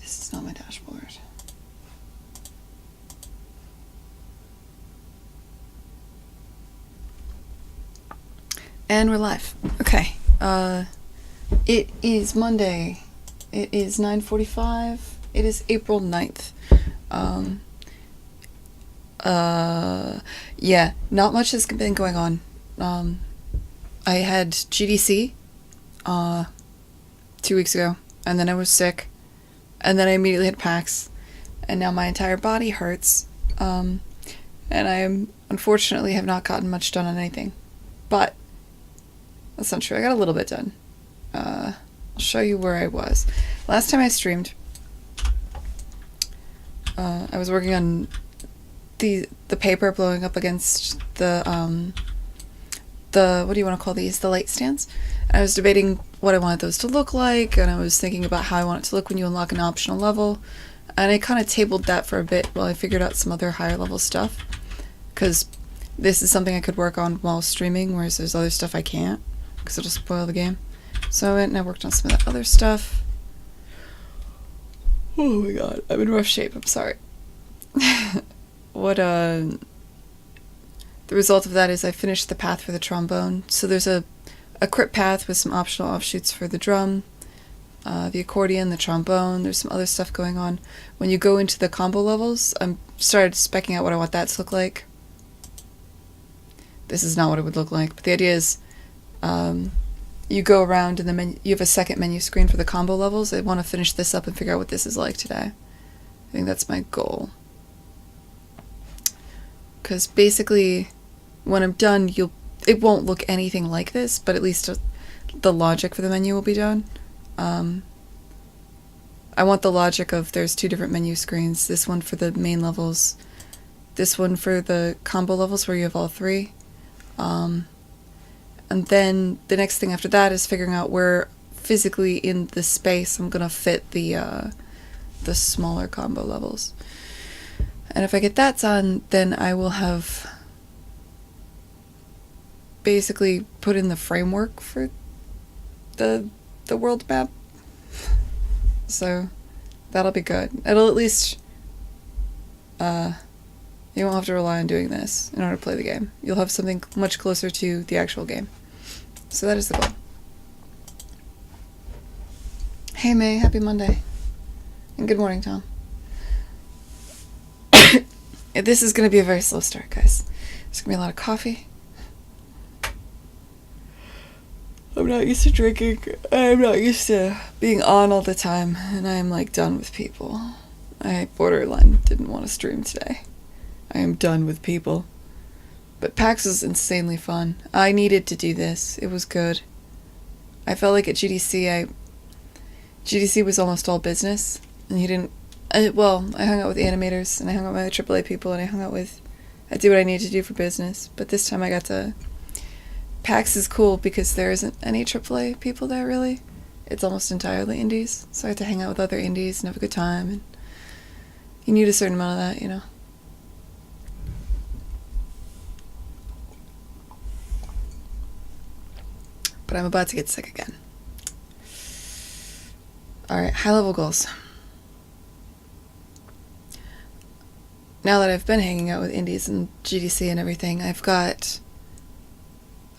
This is not my dashboard. And we're live. Okay. It is Monday. It is 9:45. It is April 9th. Yeah, not much has been going on. I had GDC 2 weeks ago, and then I was sick, and then I immediately had PAX, and now my entire body hurts, and I unfortunately have not gotten much done on anything. But that's not true. I got a little bit done. I'll show you where I was. Last time I streamed, I was working on the paper blowing up against the what do you want to call these? The light stands. I was debating what I wanted those to look like, and I was thinking about how I want it to look when you unlock an optional level. And I kind of tabled that for a bit while I figured out some other higher level stuff. Because this is something I could work on while streaming, whereas there's other stuff I can't, because it'll spoil the game. So I went and I worked on some of that other stuff. Oh my god, I'm in rough shape, I'm sorry. The result of that is I finished the path for the trombone. So there's a crypt path with some optional offshoots for the drum, the accordion, the trombone. There's some other stuff going on. When you go into the combo levels, I started specking out what I want that to look like. This is not what it would look like, but the idea is you go around and the you have a second menu screen for the combo levels. I want to finish this up and figure out what this is like today. I think that's my goal. Because basically, when I'm done, it won't look anything like this, but at least the logic for the menu will be done. I want the logic of there's two different menu screens. This one for the main levels, this one for the combo levels where you have all three. And then the next thing after that is figuring out where physically in the space I'm gonna fit the smaller combo levels. And if I get that done, then I will have basically put in the framework for the world map. So that'll be good. It'll at least you won't have to rely on doing this in order to play the game. You'll have something much closer to the actual game. So that is the goal. Hey May, happy Monday. And good morning, Tom. This is going to be a very slow start, guys. There's going to be a lot of coffee. I'm not used to drinking. I'm not used to being on all the time. And I am like done with people. I borderline didn't want to stream today. I am done with people. But PAX was insanely fun. I needed to do this. It was good. I felt like at GDC was almost all business. And you didn't... I hung out with animators, and I hung out with my AAA people, and I did what I needed to do for business. But this time I got to... PAX is cool because there isn't any AAA people there, really. It's almost entirely indies. So I got to hang out with other indies and have a good time. And you need a certain amount of that, you know. But I'm about to get sick again. Alright, high-level goals. Now that I've been hanging out with indies and GDC and everything, I've got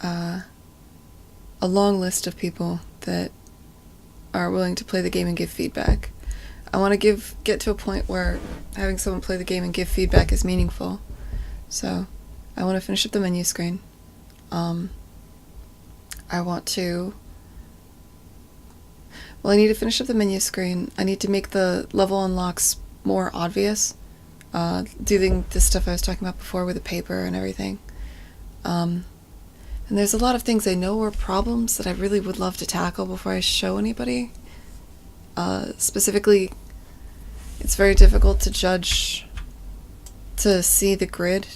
a long list of people that are willing to play the game and give feedback. I want to get to a point where having someone play the game and give feedback is meaningful. So I want to finish up the menu screen. I need to finish up the menu screen. I need to make the level unlocks more obvious. Doing the stuff I was talking about before with the paper and everything. And there's a lot of things I know are problems that I really would love to tackle before I show anybody. Specifically, it's very difficult to see the grid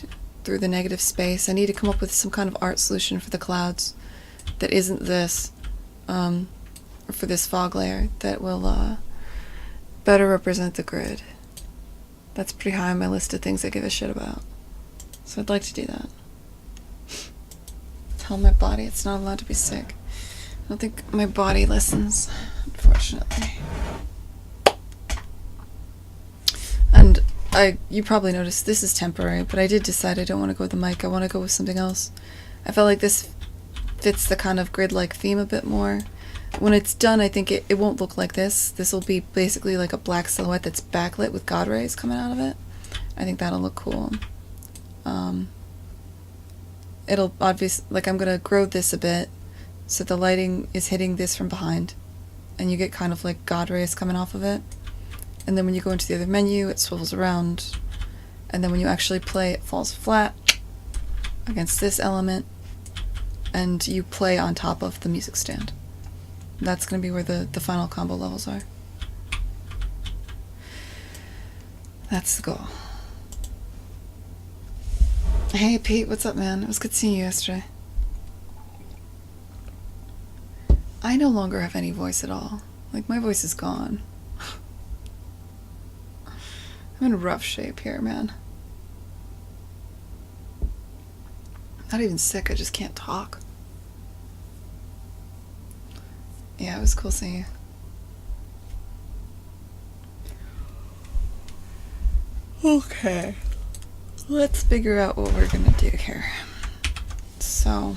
through the negative space. I need to come up with some kind of art solution for the clouds that isn't this, or for this fog layer that will better represent the grid. That's pretty high on my list of things I give a shit about. So I'd like to do that. Tell my body it's not allowed to be sick. I don't think my body listens, unfortunately. you probably noticed this is temporary, but I did decide I don't want to go with the mic. I want to go with something else. I felt like this fits the kind of grid-like theme a bit more. When it's done, I think it won't look like this. This will be basically like a black silhouette that's backlit with God rays coming out of it. I think that'll look cool. It'll obviously, like, I'm going to grow this a bit so the lighting is hitting this from behind. And you get kind of like God rays coming off of it. And then when you go into the other menu, it swivels around. And then when you actually play, it falls flat against this element. And you play on top of the music stand. That's going to be where the final combo levels are. That's the goal. Hey Pete, what's up, man? It was good seeing you yesterday. I no longer have any voice at all. Like, my voice is gone. I'm in rough shape here, man. Not even sick, I just can't talk. Yeah, it was cool seeing you. Okay. Let's figure out what we're gonna do here. So,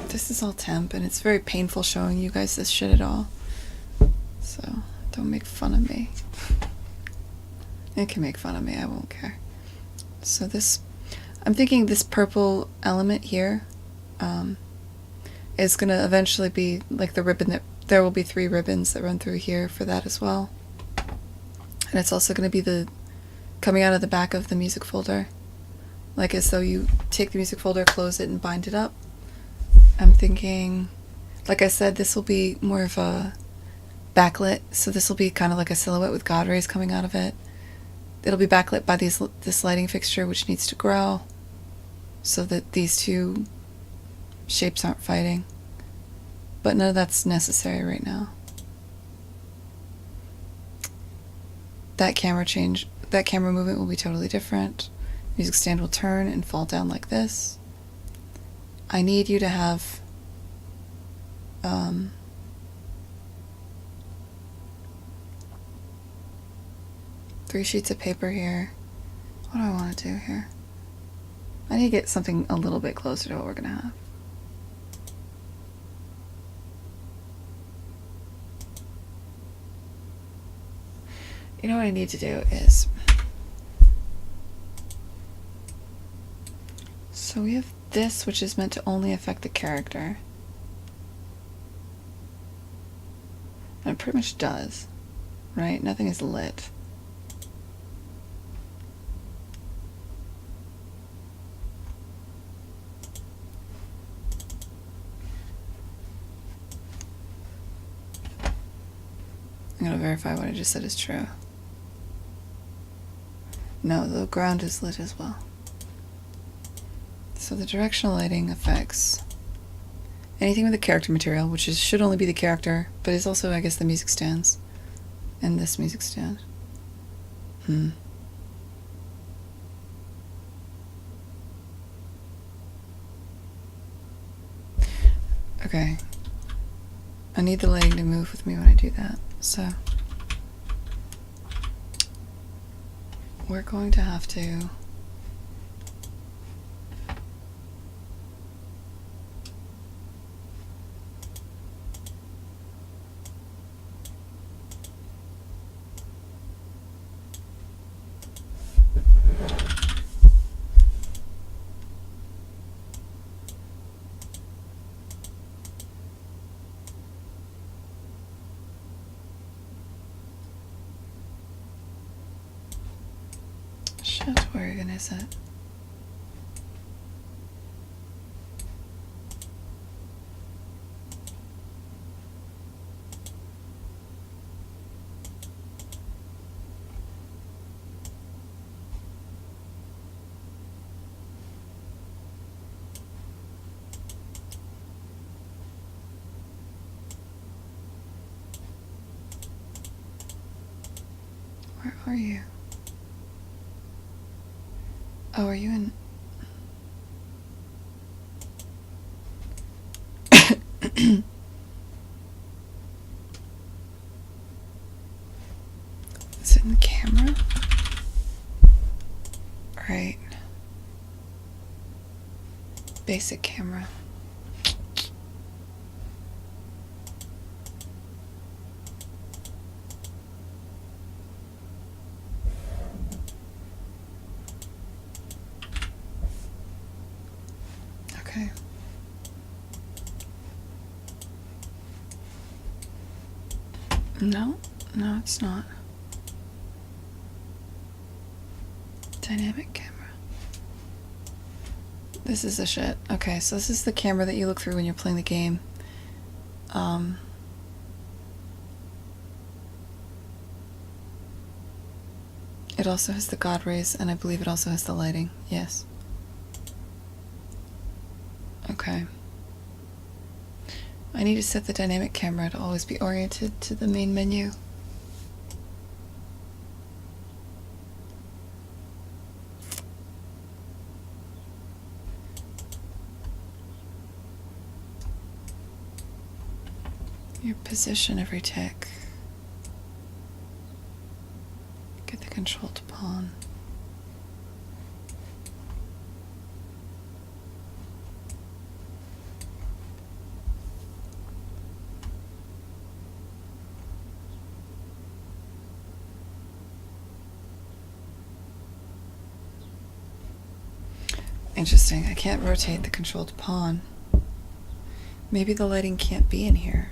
this is all temp, and it's very painful showing you guys this shit at all. So, don't make fun of me. It can make fun of me, I won't care. So this, I'm thinking this purple element here is gonna eventually be like the ribbon that, there will be 3 ribbons that run through here for that as well. And it's also gonna be the, coming out of the back of the music folder. Like as though you take the music folder, close it, and bind it up. I'm thinking, like I said, this will be more of a backlit, so this will be kind of like a silhouette with God rays coming out of it. It'll be backlit by this lighting fixture, which needs to grow so that these two shapes aren't fighting. But none of that's necessary right now. That camera movement will be totally different. Music stand will turn and fall down like this. I need you to have 3 sheets of paper here. What do I want to do here? I need to get something a little bit closer to what we're gonna have. You know what I need to do is, so we have this, which is meant to only affect the character. And it pretty much does, right? Nothing is lit. I'm gonna verify what I just said is true. No, the ground is lit as well. So the directional lighting affects anything with the character material, which should only be the character, but is also, I guess, the music stands. And this music stand. Okay. I need the lighting to move with me when I do that. So we're going to have to shit, where even is it? Where are you? Oh, are you in? Is it in the camera? Right. Basic camera. Okay. No, no, it's not. Dynamic camera. This is the shit. Okay, so this is the camera that you look through when you're playing the game. It also has the God rays, and I believe it also has the lighting. Yes. Okay. I need to set the dynamic camera to always be oriented to the main menu. Your position every tick. Get the control to pawn. Interesting. I can't rotate the controlled pawn. Maybe the lighting can't be in here.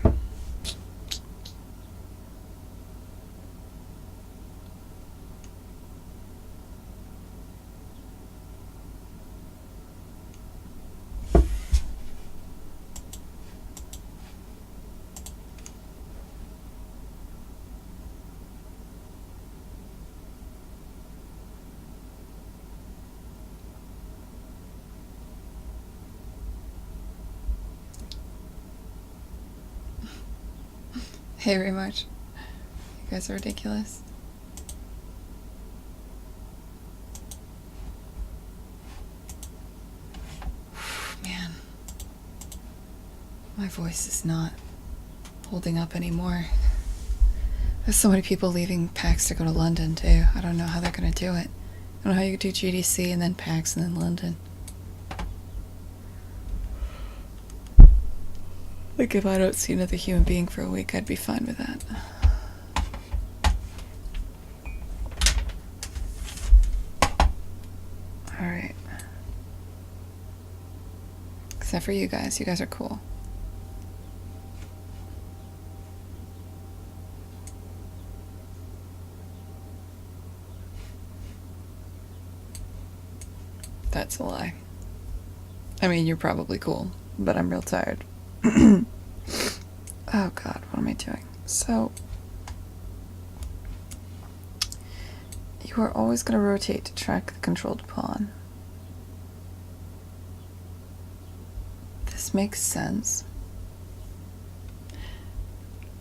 Hey, very much. You guys are ridiculous. Man. My voice is not holding up anymore. There's so many people leaving PAX to go to London, too. I don't know how they're gonna do it. I don't know how you could do GDC and then PAX and then London. Like, if I don't see another human being for a week, I'd be fine with that. Alright. Except for you guys. You guys are cool. That's a lie. I mean, you're probably cool, but I'm real tired. Oh god, what am I doing? So, you are always going to rotate to track the controlled pawn. This makes sense.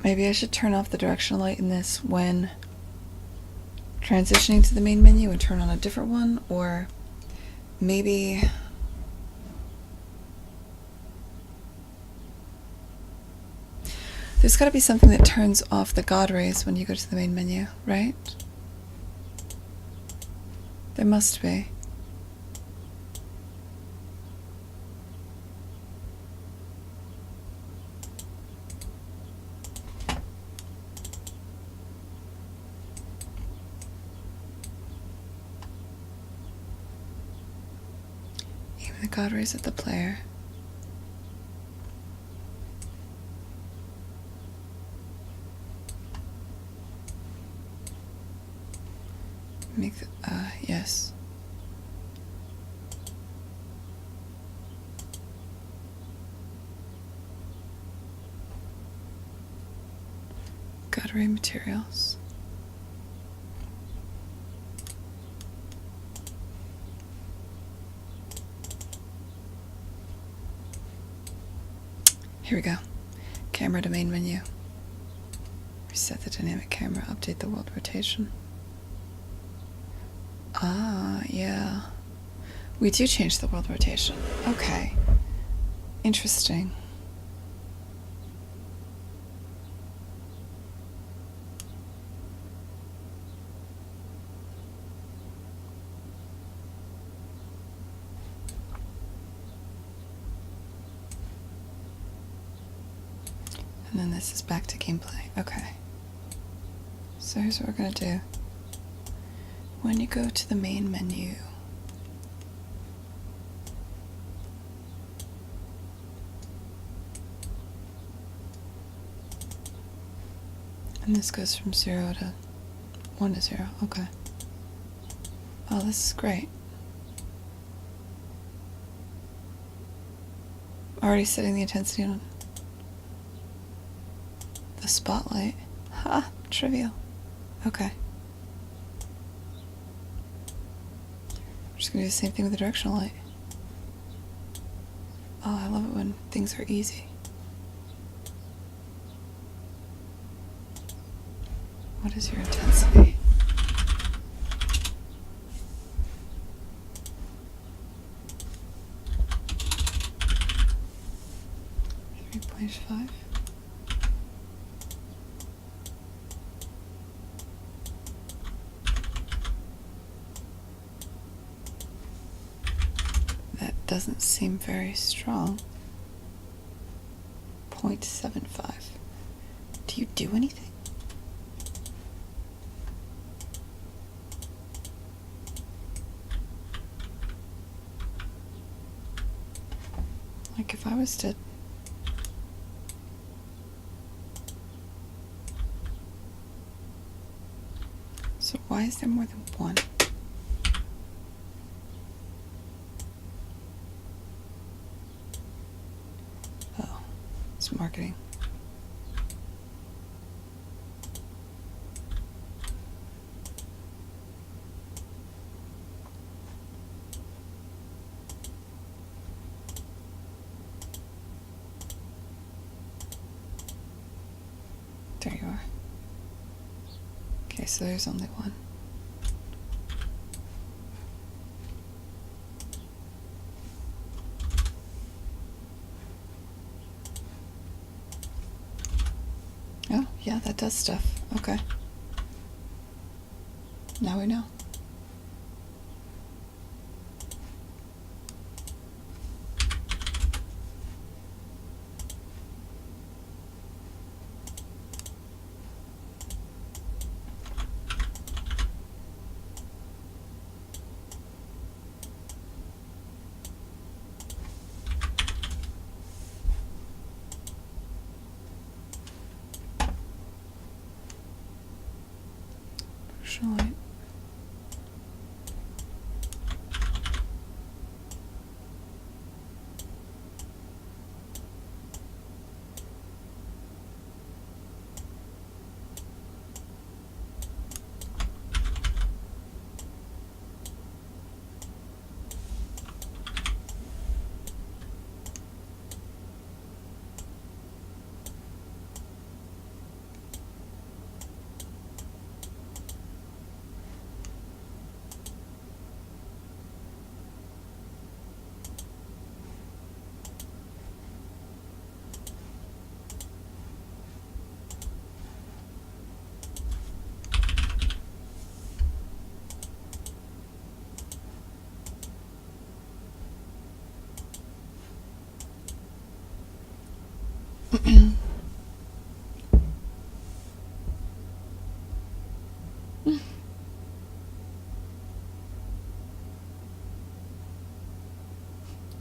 Maybe I should turn off the directional light in this when transitioning to the main menu and turn on a different one, or maybe there's got to be something that turns off the God rays when you go to the main menu, right? There must be. Aim the God rays at the player. Make the, yes. God ray materials. Here we go. Camera to main menu. Reset the dynamic camera, update the world rotation. Ah, yeah. We do change the world rotation. Okay. Interesting. And then this is back to gameplay. Okay. So here's what we're gonna do. When you go to the main menu, and this goes from 0 to 1 to 0. Okay. Oh, this is great. Already setting the intensity on the spotlight. Ha! Trivial. Okay. I'm just gonna do the same thing with the directional light. Oh, I love it when things are easy. What is your intensity? .5. That doesn't seem very strong. 0.75. Do you do anything? Like if I was to So why is there more than one? Oh, it's marketing. There you are. Okay, so there's only one. Oh, yeah, that does stuff. Okay. Now we know. Light.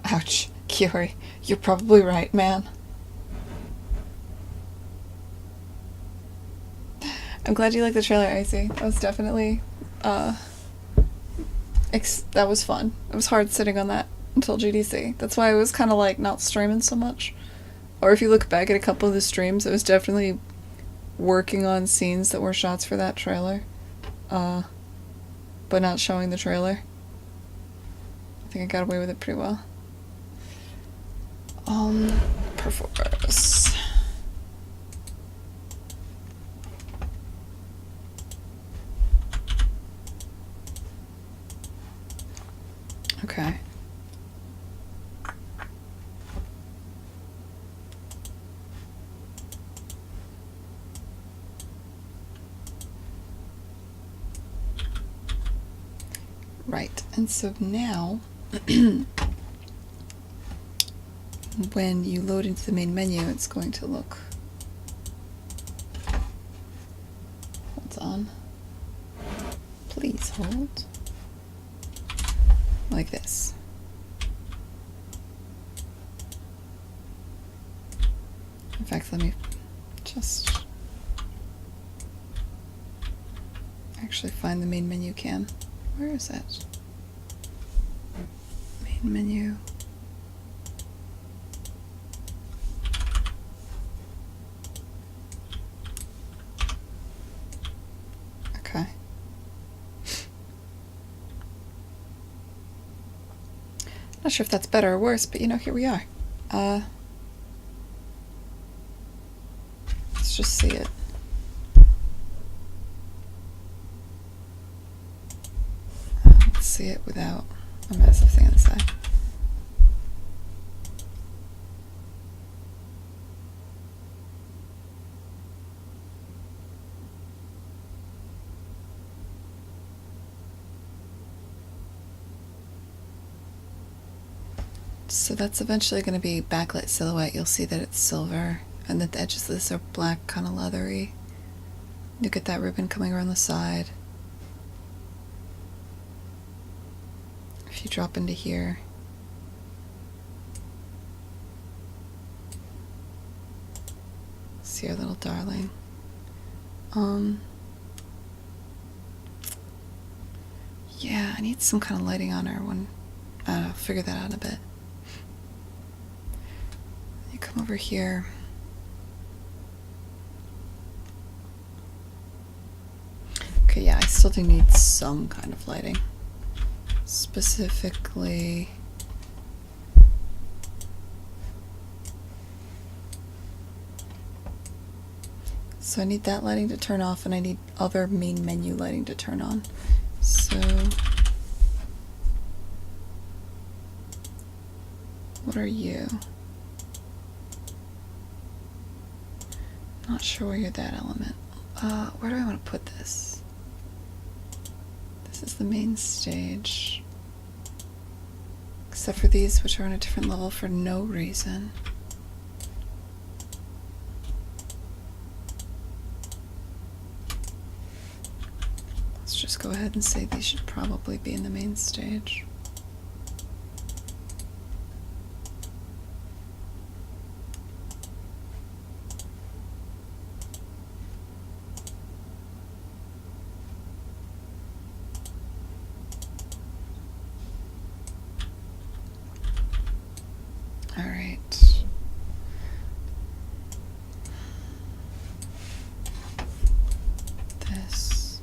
Ouch, Kiori, you're probably right, man. I'm glad you liked the trailer, Icy. That was definitely, that was fun. It was hard sitting on that until GDC. That's why I was kind of like not streaming so much. Or if you look back at a couple of the streams, I was definitely working on scenes that were shots for that trailer. But not showing the trailer. I think I got away with it pretty well. Perforce. Okay. Right, and so now when you load into the main menu, it's going to look holds on. Please hold. Like this. In fact, let me just actually find the main menu can. Where is that? Main menu. Okay. Not sure if that's better or worse, but you know, here we are. Let's just see it. Let's see it without a massive thing on the side. So that's eventually going to be backlit silhouette. You'll see that it's silver and that the edges of this are black, kind of leathery. You get that ribbon coming around the side. If you drop into here, see our little darling. Yeah, I need some kind of lighting on her when I'll figure that out in a bit. You come over here. Okay, yeah, I still do need some kind of lighting. Specifically, so I need that lighting to turn off, and I need other main menu lighting to turn on. So what are you? Not sure where you're that element. Where do I want to put this? This is the main stage. Except for these, which are on a different level for no reason. Let's just go ahead and say these should probably be in the main stage. All right. This.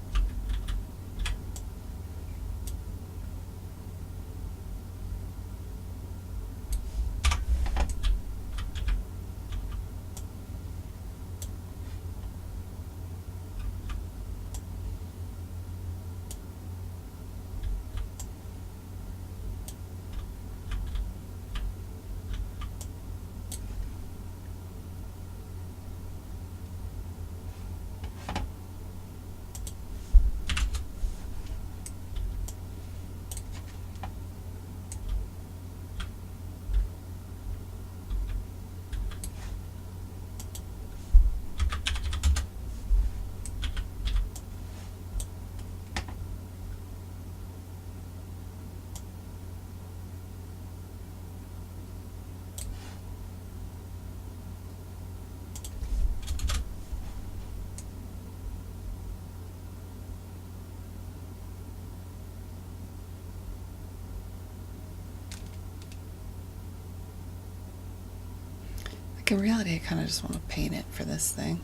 In reality, I kind of just want to paint it for this thing.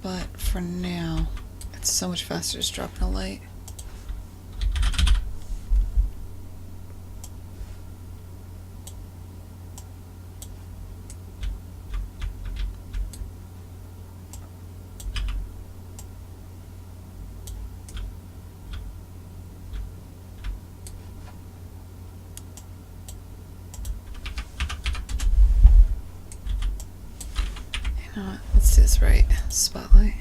But for now, it's so much faster just dropping a light. You know what? Let's do this right. Spotlight.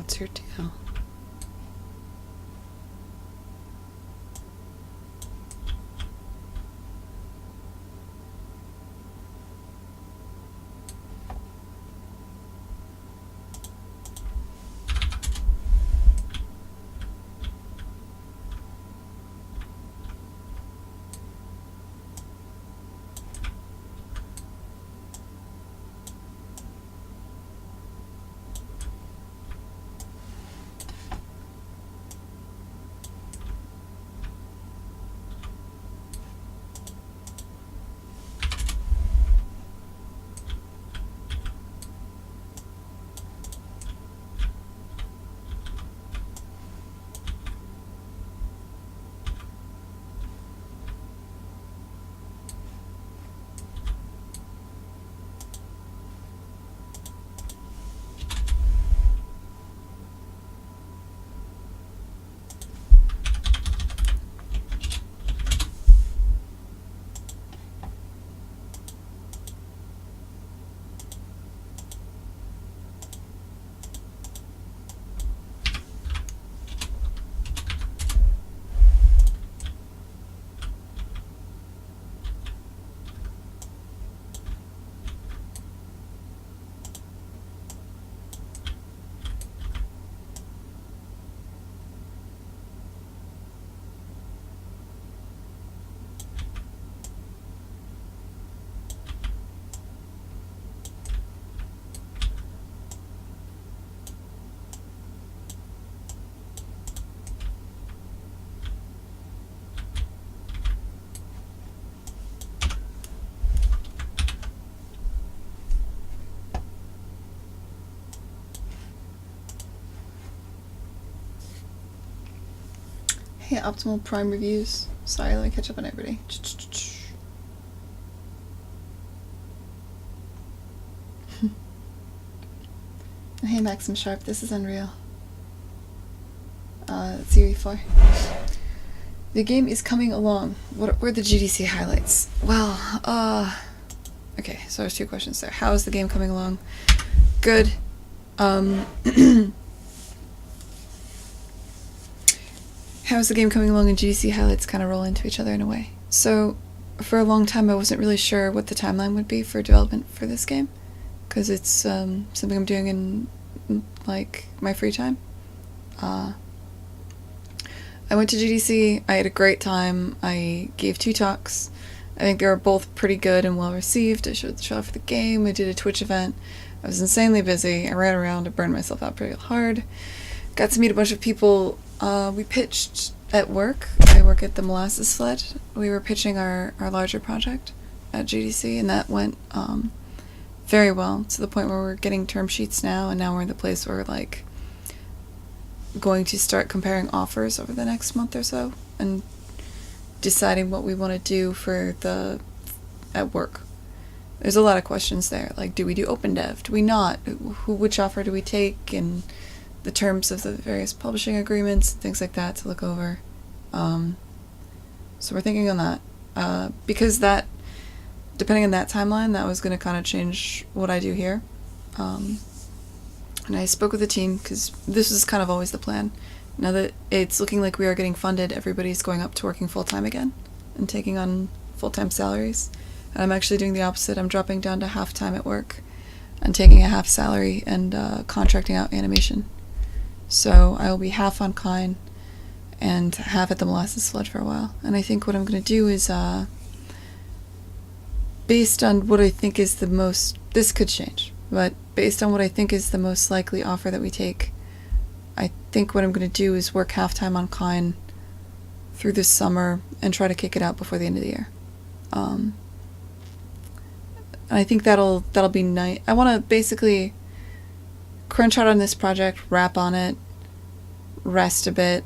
What's your deal? Hey, Optimal Prime reviews. Sorry, let me catch up on everybody. Hey, Maxim Sharp, this is Unreal. Series 4. The game is coming along. What were the GDC highlights? Well, okay, so there's 2 questions there. How is the game coming along? Good. How is the game coming along, and GDC highlights kind of roll into each other in a way. So, for a long time I wasn't really sure what the timeline would be for development for this game, because it's something I'm doing in, like, my free time. I went to GDC, I had a great time, I gave 2 talks. I think they were both pretty good and well received. I showed the trailer for the game, I did a Twitch event. I was insanely busy, I ran around, I burned myself out pretty hard. Got to meet a bunch of people. We pitched at work. I work at the Molasses Sled. We were pitching our larger project at GDC, and that went very well, to the point where we're getting term sheets now, and now we're in the place where we're like going to start comparing offers over the next month or so and deciding what we want to do for the at work. There's a lot of questions there, like, do we do open dev? Do we not? Which offer do we take? And the terms of the various publishing agreements, things like that to look over. So we're thinking on that. Because that, depending on that timeline, that was going to kind of change what I do here. And I spoke with the team, because this is kind of always the plan. Now that it's looking like we are getting funded, everybody's going up to working full-time again and taking on full-time salaries. And I'm actually doing the opposite. I'm dropping down to half-time at work and taking a half salary and contracting out animation. So I will be half on Kine and half at the Molasses Sled for a while. And I think what I'm going to do is, based on what I think is the most, this could change, but based on what I think is the most likely offer that we take, I think what I'm going to do is work half-time on Kine through this summer and try to kick it out before the end of the year. And I think that'll be nice. I want to basically crunch out on this project, wrap on it, rest a bit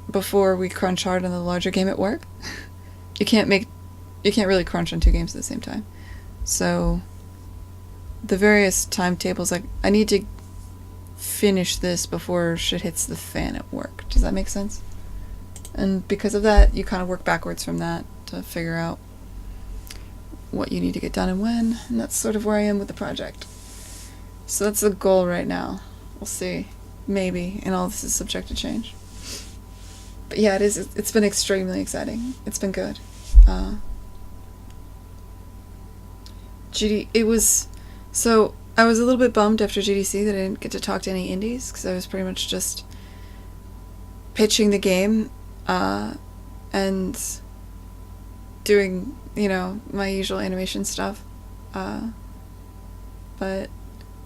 before we crunch hard on the larger game at work. You can't really crunch on 2 games at the same time. So the various timetables, like, I need to finish this before shit hits the fan at work. Does that make sense? And because of that, you kind of work backwards from that to figure out what you need to get done and when, and that's sort of where I am with the project. So that's the goal right now. We'll see. maybe, and all this is subject to change. But yeah, it's been extremely exciting. It's been good. So I was a little bit bummed after GDC that I didn't get to talk to any indies, because I was pretty much just pitching the game, and doing, my usual animation stuff. But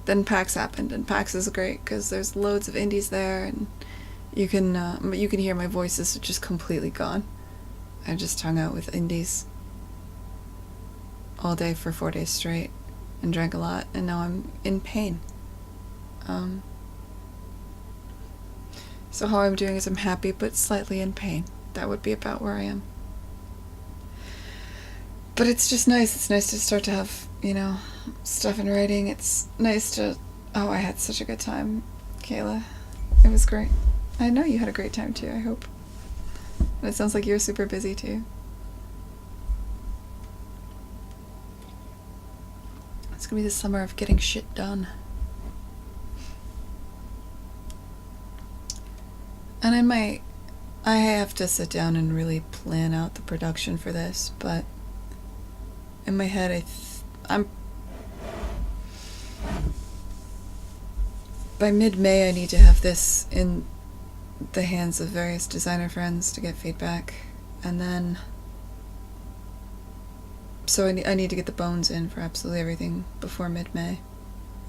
then PAX happened, and PAX is great because there's loads of indies there, and you can hear my voice is just completely gone. I just hung out with indies all day for 4 days straight and drank a lot, and now I'm in pain. So how I'm doing is I'm happy but slightly in pain. That would be about where I am. But it's just nice. It's nice to start to have, stuff in writing. It's nice to... Oh, I had such a good time, Kayla. It was great. I know you had a great time too, I hope. And it sounds like you're super busy too. It's gonna be the summer of getting shit done. And I have to sit down and really plan out the production for this, but in my head, by mid-May I need to have this in the hands of various designer friends to get feedback, and then so I need to get the bones in for absolutely everything before mid-May.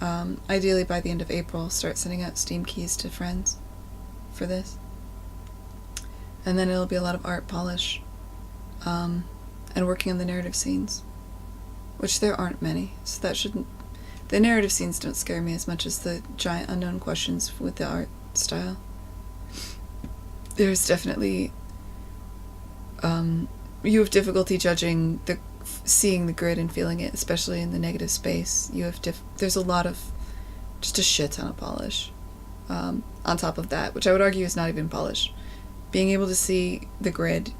Ideally by the end of April, start sending out Steam keys to friends for this, and then it'll be a lot of art polish, and working on the narrative scenes, which there aren't many, so that shouldn't... The narrative scenes don't scare me as much as the giant unknown questions with the art style. There's definitely... you have difficulty judging seeing the grid and feeling it, especially in the negative space. There's a lot of... just a shit ton of polish. On top of that, which I would argue is not even polish. Being able to see the grid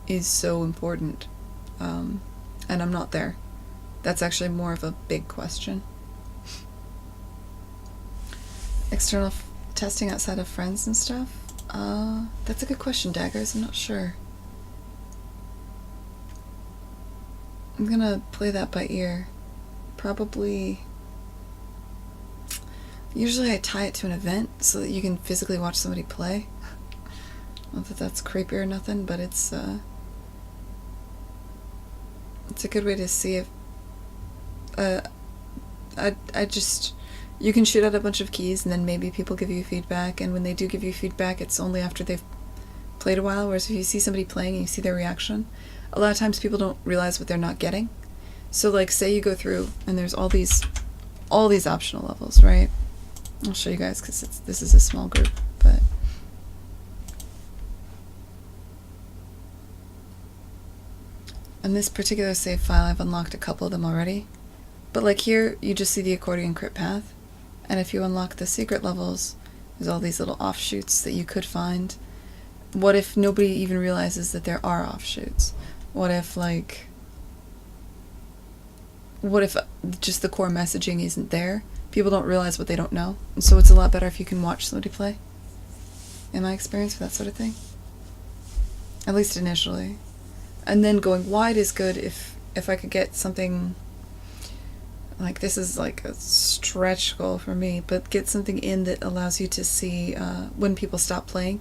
is so important. And I'm not there. That's actually more of a big question. External testing outside of friends and stuff? That's a good question, Daggers. I'm not sure. I'm gonna play that by ear. Probably... Usually I tie it to an event so that you can physically watch somebody play. Not that that's creepy or nothing, but it's a good way to see if... you can shoot out a bunch of keys and then maybe people give you feedback, and when they do give you feedback, it's only after they've played a while, whereas if you see somebody playing and you see their reaction, a lot of times people don't realize what they're not getting. So like, say you go through and there's all these optional levels, right? I'll show you guys because this is a small group, but... In this particular save file, I've unlocked a couple of them already. But like here, you just see the accordion crit path. And if you unlock the secret levels, there's all these little offshoots that you could find. What if nobody even realizes that there are offshoots? What if just the core messaging isn't there? People don't realize what they don't know. And so it's a lot better if you can watch somebody play. In my experience for that sort of thing. At least initially. And then going wide is good if I could get something... Like, this is like a stretch goal for me, but get something in that allows you to see when people stop playing.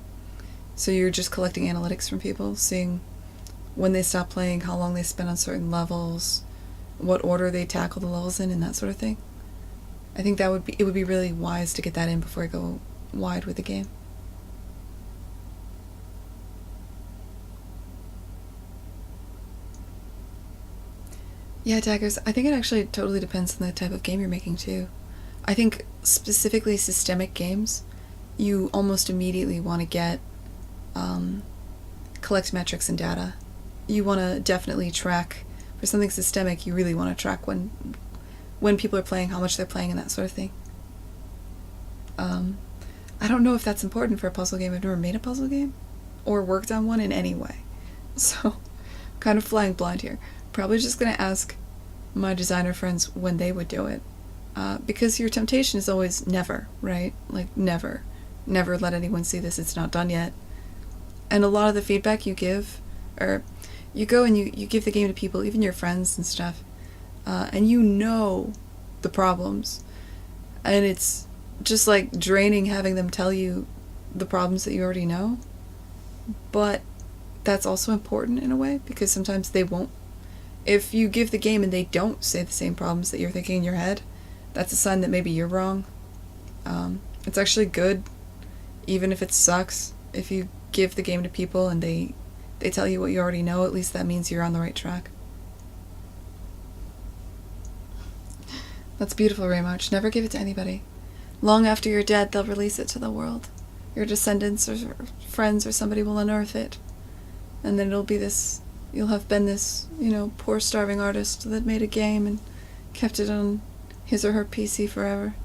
So you're just collecting analytics from people, seeing when they stop playing, how long they spend on certain levels, what order they tackle the levels in, and that sort of thing. I think it would be really wise to get that in before I go wide with the game. Yeah, Daggers, I think it actually totally depends on the type of game you're making, too. I think specifically systemic games, you almost immediately want to get, collect metrics and data. You want to definitely track, for something systemic, you really want to track when people are playing, how much they're playing, and that sort of thing. I don't know if that's important for a puzzle game. I've never made a puzzle game, or worked on one in any way. So, kind of flying blind here. Probably just going to ask my designer friends when they would do it. Because your temptation is always never, right? Like, never. never let anyone see this, it's not done yet. And a lot of the feedback you give, or you go and you give the game to people, even your friends and stuff, and you know the problems. And it's just like draining having them tell you the problems that you already know. But that's also important in a way, because sometimes they won't. If you give the game and they don't say the same problems that you're thinking in your head, that's a sign that maybe you're wrong. It's actually good, even if it sucks, if you give the game to people and they tell you what you already know. At least that means you're on the right track. That's beautiful, Raymarch. Never give it to anybody. Long after you're dead, they'll release it to the world. Your descendants or friends or somebody will unearth it. And then it'll be this, you'll have been this, poor starving artist that made a game and kept it on his or her PC forever.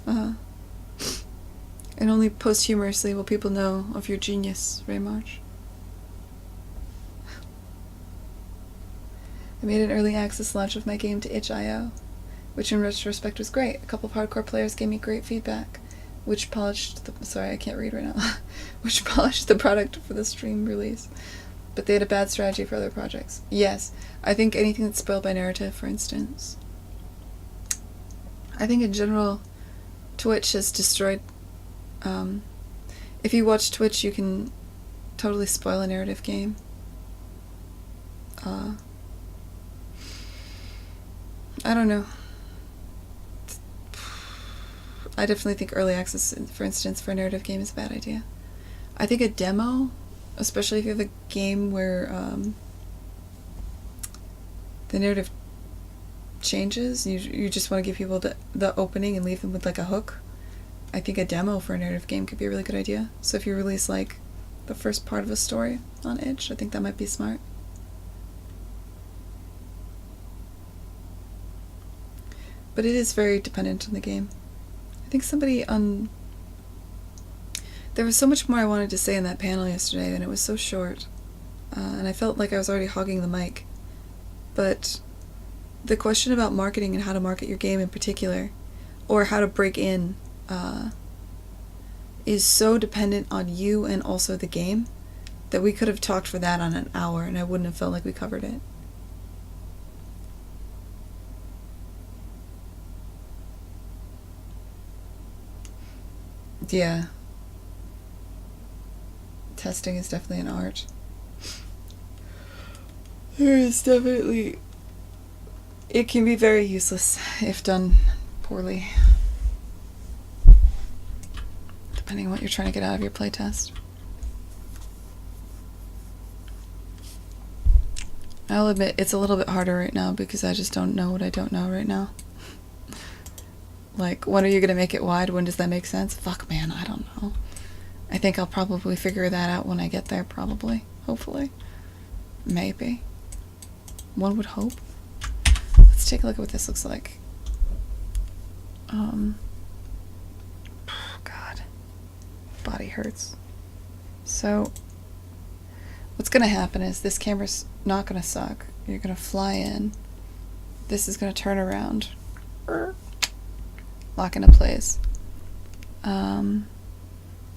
And only posthumously will people know of your genius, Raymarch. I made an early access launch of my game to itch.io, which in retrospect was great. A couple of hardcore players gave me great feedback, which polished sorry, I can't read right now. Which polished the product for the stream release. But they had a bad strategy for other projects. Yes, I think anything that's spoiled by narrative, for instance. I think in general, Twitch has destroyed... if you watch Twitch, you can totally spoil a narrative game. I don't know. I definitely think early access, for instance, for a narrative game is a bad idea. I think a demo, especially if you have a game where the narrative changes, you just want to give people the opening and leave them with like a hook. I think a demo for a narrative game could be a really good idea. So if you release like the first part of a story on itch, I think that might be smart. But it is very dependent on the game. I think somebody there was so much more I wanted to say in that panel yesterday, and it was so short. And I felt like I was already hogging the mic. But the question about marketing and how to market your game in particular, or how to break in, is so dependent on you and also the game that we could have talked for that on an hour and I wouldn't have felt like we covered it. Yeah. Testing is definitely an art. There is definitely... It can be very useless if done poorly. Depending on what you're trying to get out of your playtest. I'll admit, it's a little bit harder right now because I just don't know what I don't know right now. Like, when are you going to make it wide? When does that make sense? Fuck, man, I don't know. I think I'll probably figure that out when I get there, probably. Hopefully. Maybe. One would hope. Let's take a look at what this looks like. God. Body hurts. So, what's going to happen is this camera's not going to suck. You're going to fly in. This is going to turn around. Lock into place.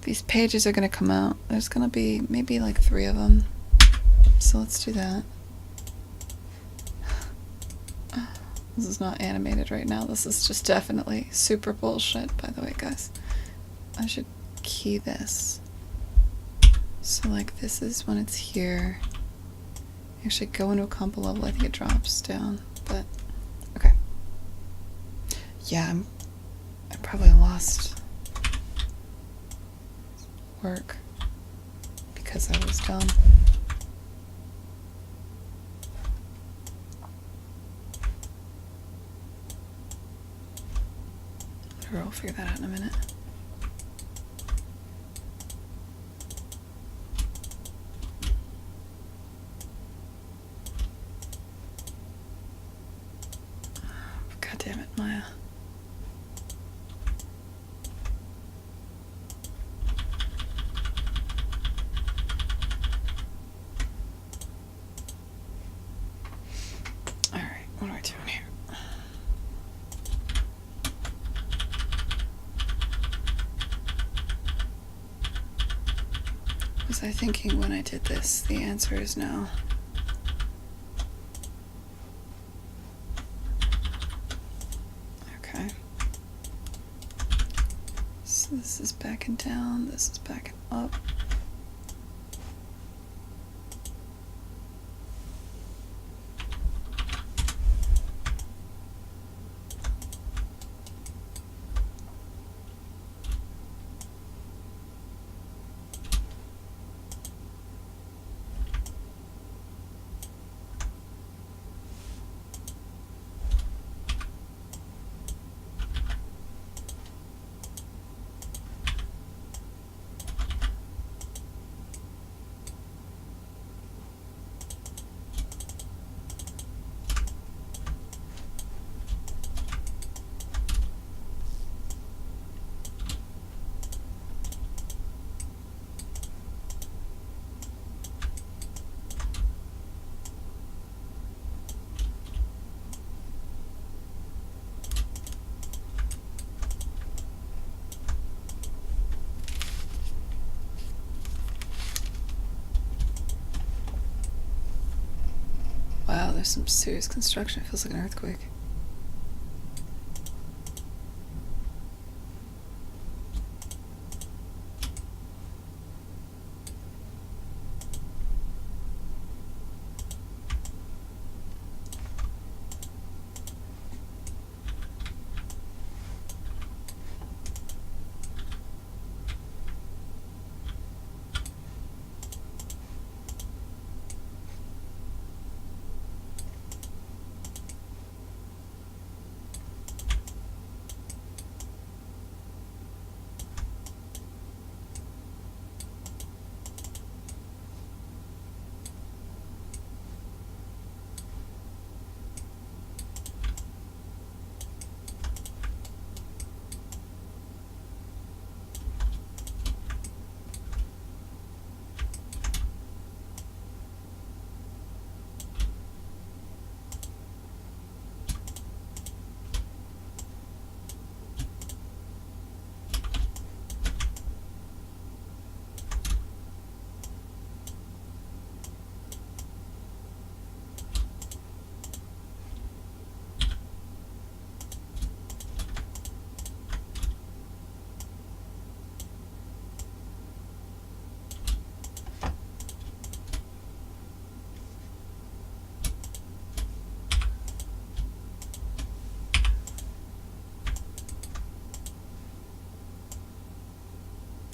These pages are going to come out. There's going to be maybe like 3 of them. So let's do that. This is not animated right now. This is just definitely super bullshit, by the way, guys. I should key this. So like this is when it's here. Actually go into a compo level. I think it drops down, but okay. Yeah, I probably lost work because I was dumb. Whatever, I'll figure that out in a minute. God damn it, Maya. Alright, what am I doing here? Was I thinking when I did this? The answer is no. Okay. So this is backing down, this is backing up. Wow, there's some serious construction. It feels like an earthquake.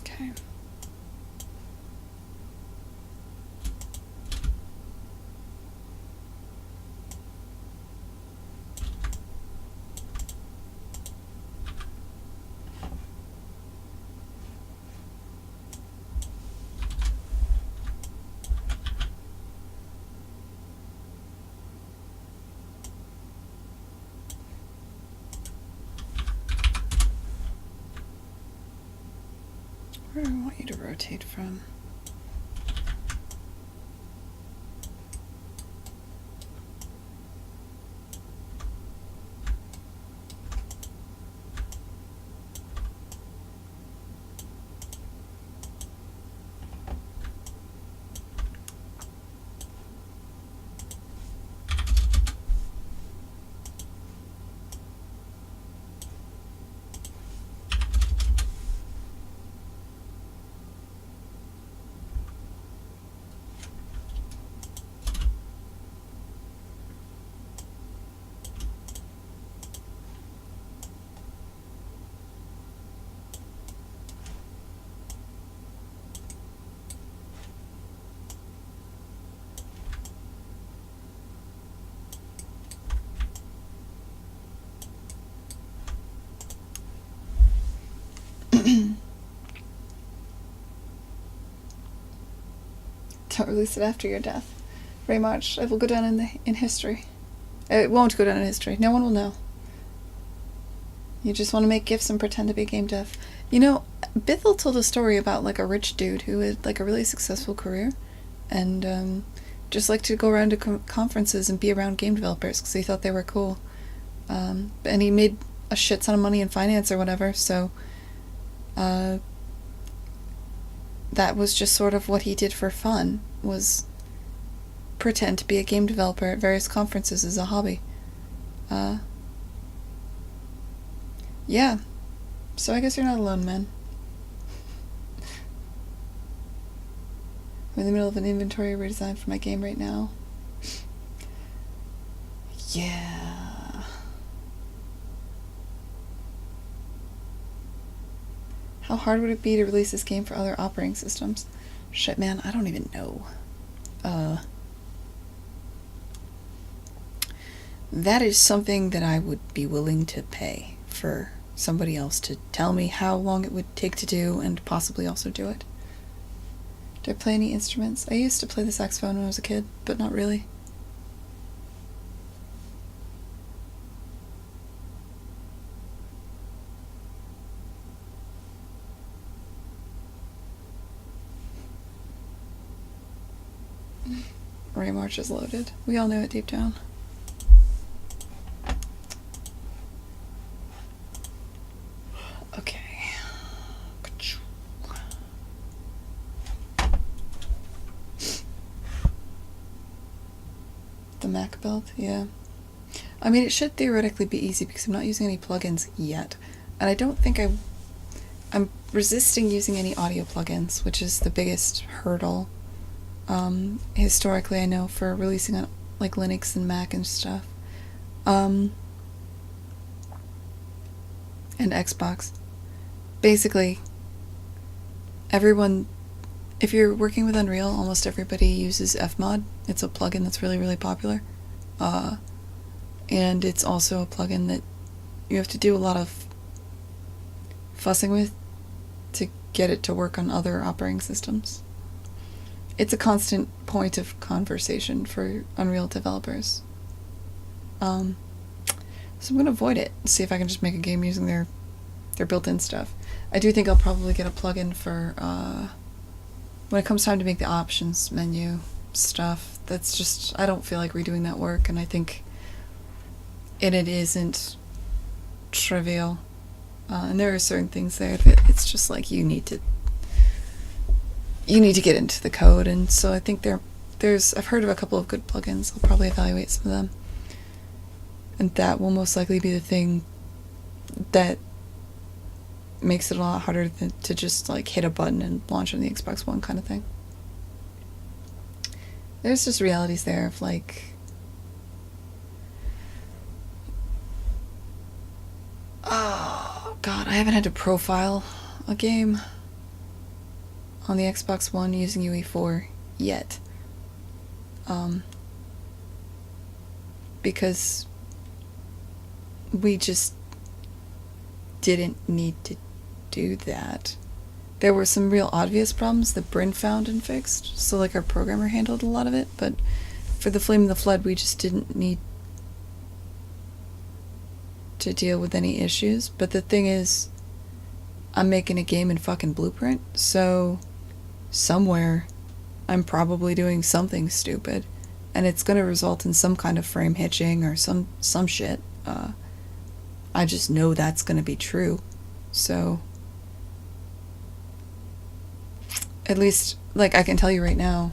Okay. Where do I want you to rotate from? Don't release it after your death. Very much. It will go down in history. It won't go down in history. No one will know. You just want to make gifts and pretend to be game dev. You know, Bithell told a story about like a rich dude who had like a really successful career, and just like to go around to conferences and be around game developers because he thought they were cool. And he made a shit ton of money in finance or whatever. So that was just sort of what he did for fun, was pretend to be a game developer at various conferences as a hobby. Yeah. So I guess you're not alone, man. I'm in the middle of an inventory redesign for my game right now. Yeah. How hard would it be to release this game for other operating systems? Shit, man, I don't even know. That is something that I would be willing to pay for somebody else to tell me how long it would take to do and possibly also do it. Do I play any instruments? I used to play the saxophone when I was a kid, but not really. Ray March is loaded. We all know it deep down. Okay. The Mac build? Yeah. I mean, it should theoretically be easy because I'm not using any plugins yet. And I don't think I'm resisting using any audio plugins, which is the biggest hurdle. Historically, I know, for releasing on like Linux and Mac and stuff. And Xbox. Basically, everyone, if you're working with Unreal, almost everybody uses Fmod. It's a plugin that's really, really popular. And it's also a plugin that you have to do a lot of fussing with to get it to work on other operating systems. It's a constant point of conversation for Unreal developers. So I'm going to avoid it and see if I can just make a game using their built-in stuff. I do think I'll probably get a plugin for when it comes time to make the options menu stuff. That's just, I don't feel like redoing that work, and I think it isn't trivial. And there are certain things there that it's just like you need to get into the code, and so I think there's I've heard of a couple of good plugins. I'll probably evaluate some of them, and that will most likely be the thing that makes it a lot harder than to just like hit a button and launch on the Xbox One kind of thing. There's just realities there of like, oh god, I haven't had to profile a game on the Xbox One using UE4 yet. Because we just didn't need to do that. There were some real obvious problems that Bryn found and fixed, so like our programmer handled a lot of it, but for the Flame and the Flood we just didn't need to deal with any issues. But the thing is, I'm making a game in fucking Blueprint, so somewhere I'm probably doing something stupid, and it's gonna result in some kind of frame hitching or some shit. I just know that's gonna be true. So at least, like, I can tell you right now,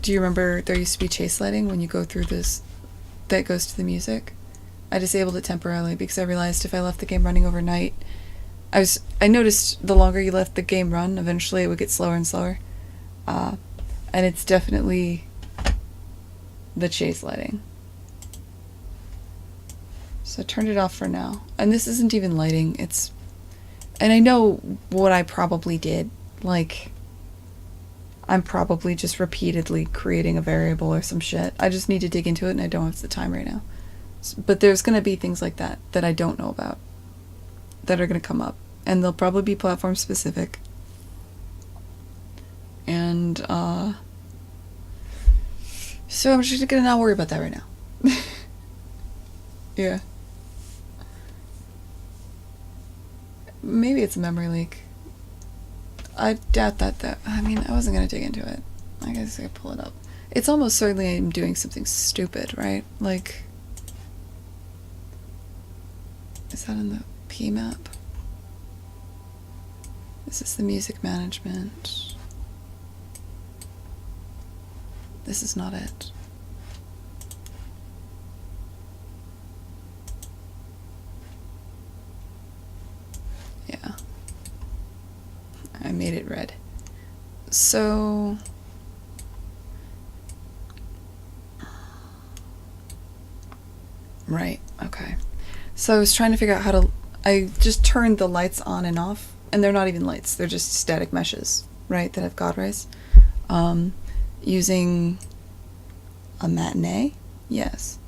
do you remember there used to be chase lighting when you go through this that goes to the music? I disabled it temporarily because I realized if I left the game running overnight, I noticed the longer you let the game run, eventually it would get slower and slower. And it's definitely the chase lighting. So I turned it off for now. And this isn't even lighting, and I know what I probably did. Like, I'm probably just repeatedly creating a variable or some shit. I just need to dig into it, and I don't have the time right now. But there's going to be things like that that I don't know about that are going to come up. And they'll probably be platform specific. And, so I'm just going to not worry about that right now. Yeah. Maybe it's a memory leak. I doubt that, though. I mean, I wasn't going to dig into it. I guess I could pull it up. It's almost certainly I'm doing something stupid, right? Like, is that in the P map? This is the music management. This is not it. Yeah. I made it red. So... Right, okay. So I was trying to figure out how to... I just turned the lights on and off, and they're not even lights, they're just static meshes, right, that have God rays. Using a matinee? Yes.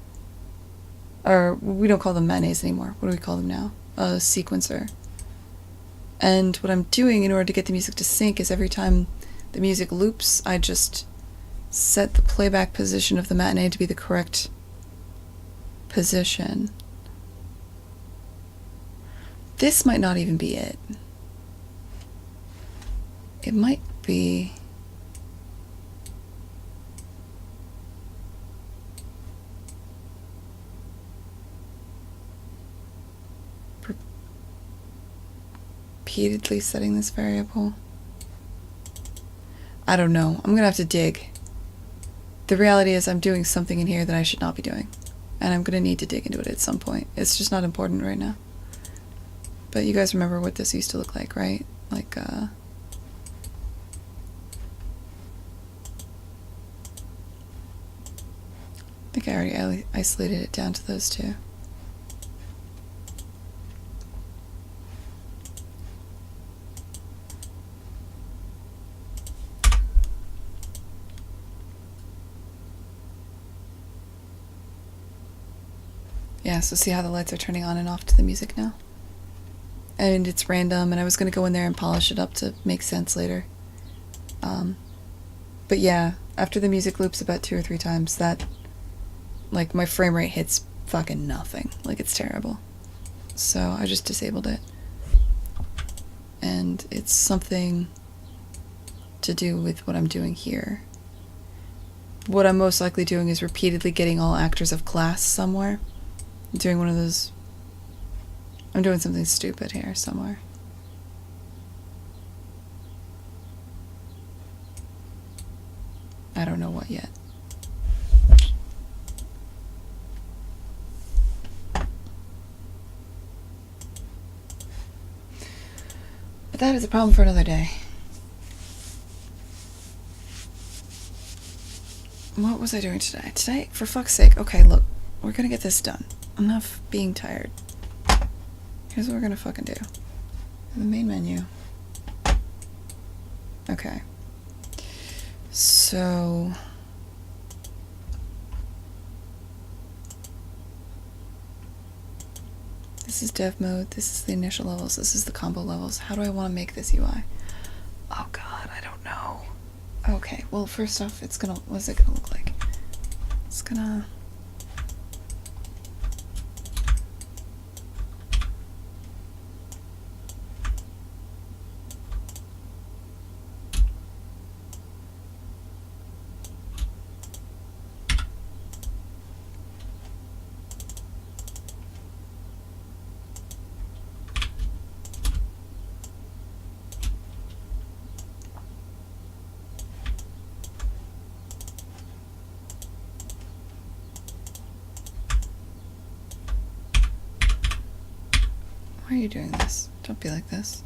Or, we don't call them matinees anymore. What do we call them now? A sequencer. And what I'm doing in order to get the music to sync is every time the music loops, I just set the playback position of the matinee to be the correct position. This might not even be it. It might be... repeatedly setting this variable. I don't know. I'm gonna have to dig. The reality is I'm doing something in here that I should not be doing. And I'm gonna need to dig into it at some point. It's just not important right now. But you guys remember what this used to look like, right? Like, I think I already isolated it down to those two. Yeah, so see how the lights are turning on and off to the music now? And it's random, and I was going to go in there and polish it up to make sense later. But yeah, after the music loops about 2 or 3 times, that, like, my frame rate hits fucking nothing. Like, it's terrible. So I just disabled it. And it's something to do with what I'm doing here. What I'm most likely doing is repeatedly getting all actors of class somewhere. I'm doing one of those... I'm doing something stupid here somewhere. I don't know what yet. But that is a problem for another day. What was I doing today? Today, for fuck's sake. Okay, look. We're gonna get this done. Enough being tired. Here's what we're gonna fucking do. In the main menu. Okay. So... this is dev mode, this is the initial levels, this is the combo levels. How do I want to make this UI? Oh god, I don't know. Okay, well first off, it's gonna... what's it gonna look like? It's gonna... why are you doing this? Don't be like this.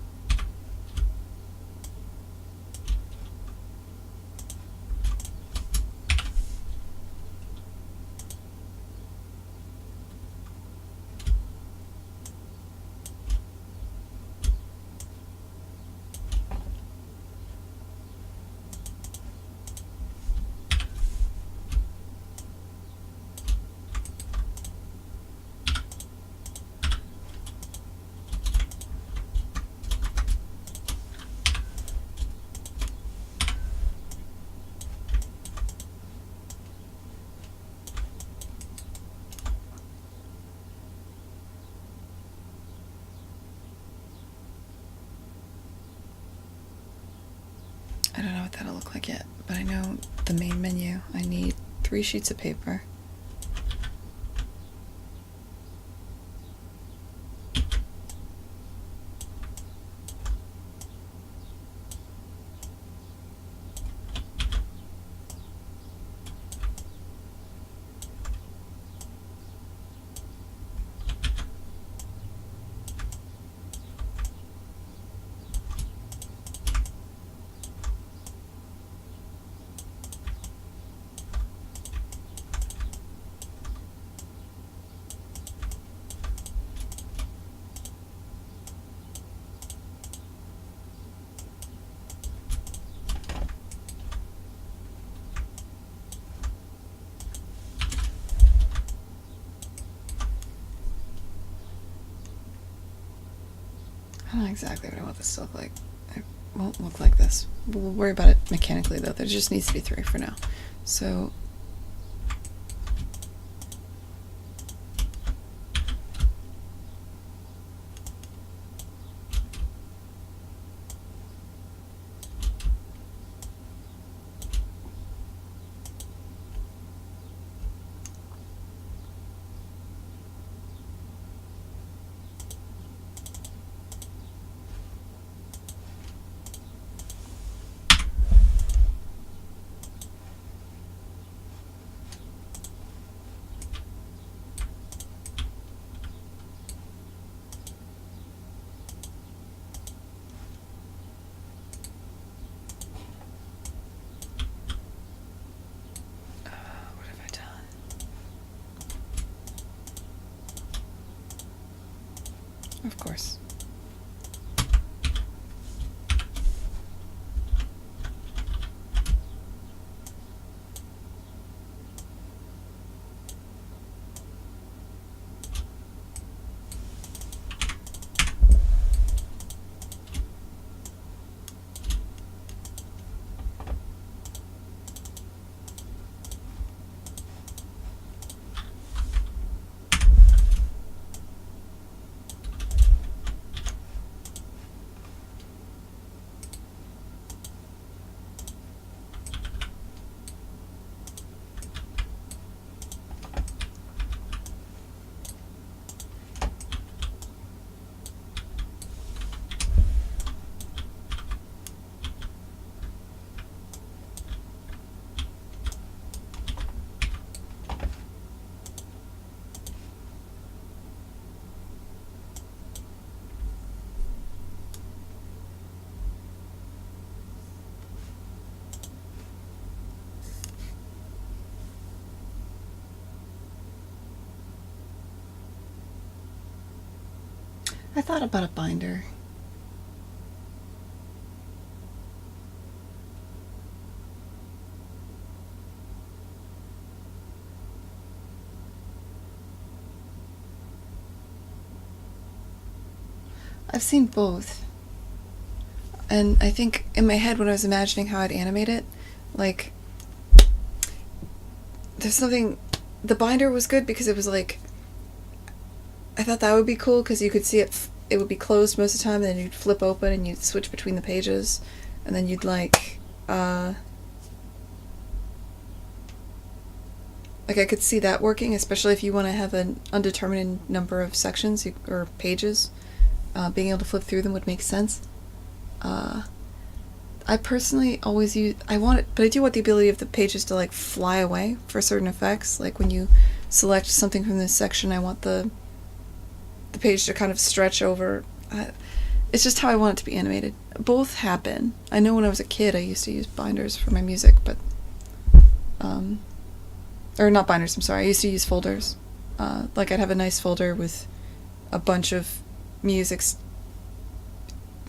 I don't know what that'll look like yet, but I know the main menu. I need 3 sheets of paper. don't know exactly what I want this to look like. It won't look like this. We'll worry about it mechanically, though. There just needs to be 3 for now. So... what have I done? Of course. I thought about a binder. I've seen both. And I think in my head when I was imagining how I'd animate it, like, there's something... The binder was good because it was like... I thought that would be cool because you could see it, it would be closed most of the time, and then you'd flip open and you'd switch between the pages, and then you'd like I could see that working, especially if you want to have an undetermined number of sections or pages. Being able to flip through them would make sense. I personally always use... but I do want the ability of the pages to like fly away for certain effects. Like when you select something from this section, I want the page to kind of stretch over. It's just how I want it to be animated. Both happen. I know when I was a kid I used to use binders for my music, but or not binders, I'm sorry. I used to use folders. Like I'd have a nice folder with a bunch of musics.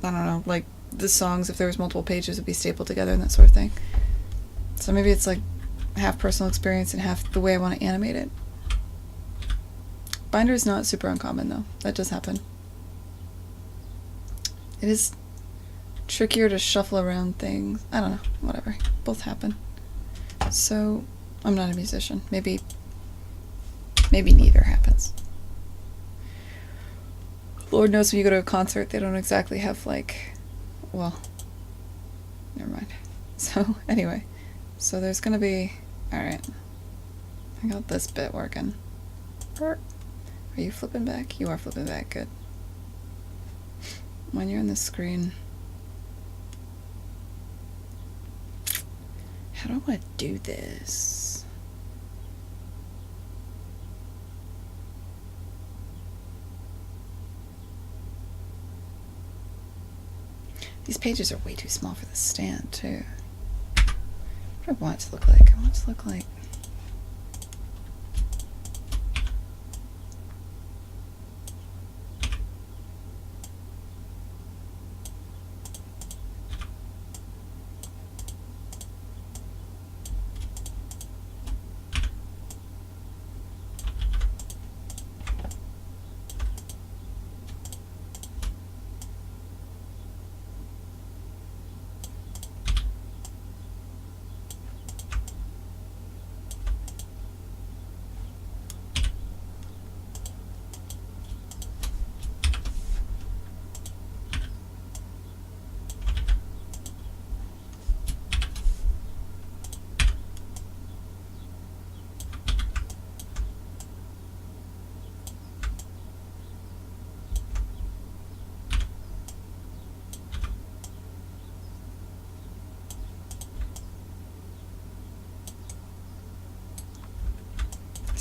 I don't know, like the songs, if there was multiple pages, would be stapled together and that sort of thing. So maybe it's like half personal experience and half the way I want to animate it. Binder is not super uncommon, though. That does happen. It is trickier to shuffle around things. I don't know. Whatever. Both happen. So, I'm not a musician. Maybe neither happens. Lord knows when you go to a concert, they don't exactly have, like... Well, never mind. So, anyway. So there's gonna be... Alright. I got this bit working. Are you flipping back? You are flipping back. Good. When you're on the screen... How do I want to do this? These pages are way too small for the stand, too. What do I want it to look like? I want it to look like...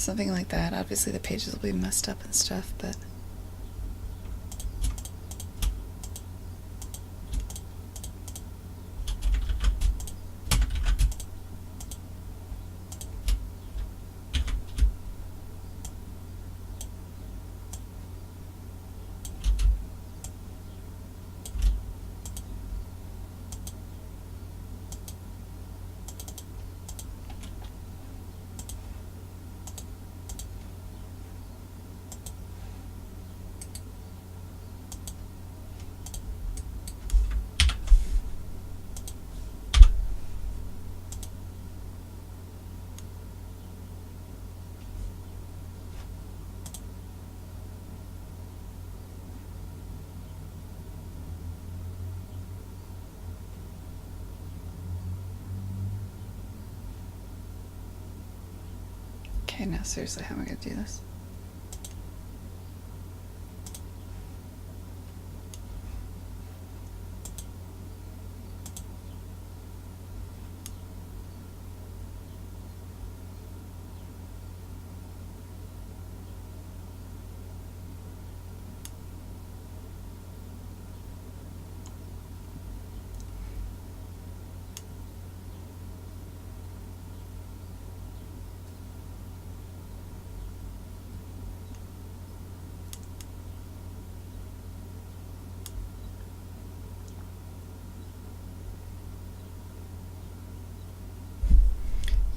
something like that. Obviously the pages will be messed up and stuff, but... Okay, now seriously, how am I gonna do this?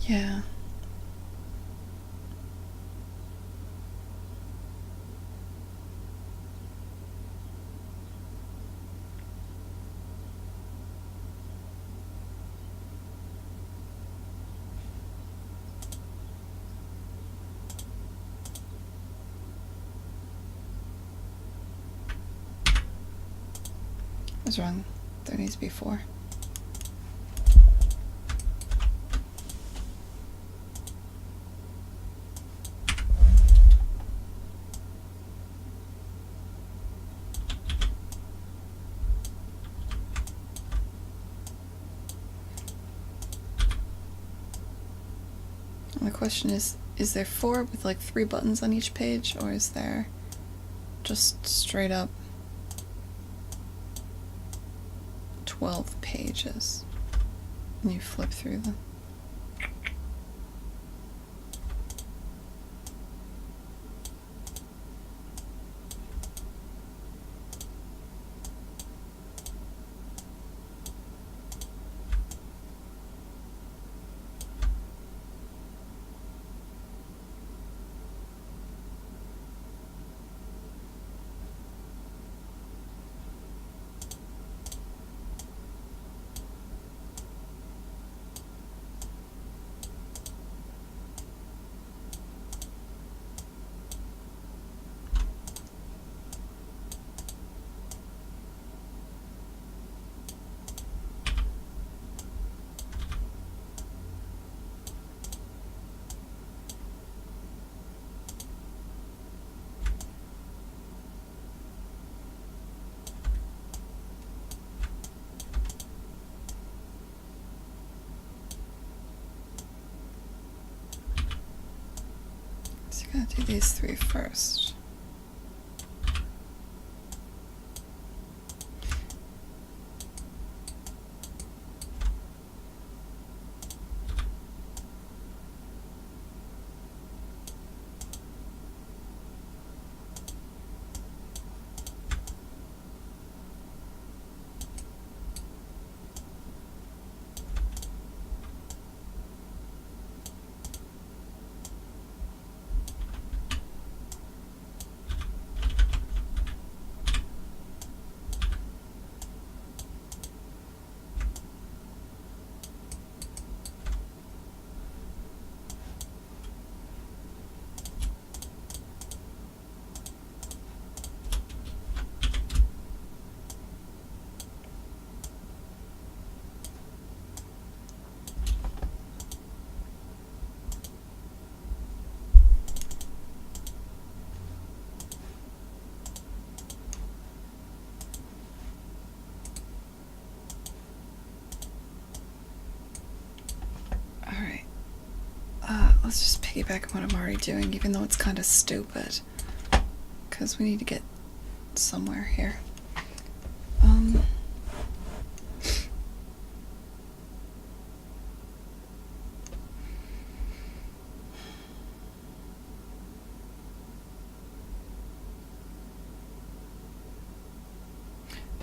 Yeah. I was wrong. There needs to be 4. And the question is there 4 with like 3 buttons on each page, or is there just straight up 12 pages and you flip through them? So you're gonna do these 3 first. let's just piggyback on what I'm already doing, even though it's kind of stupid. Because we need to get somewhere here.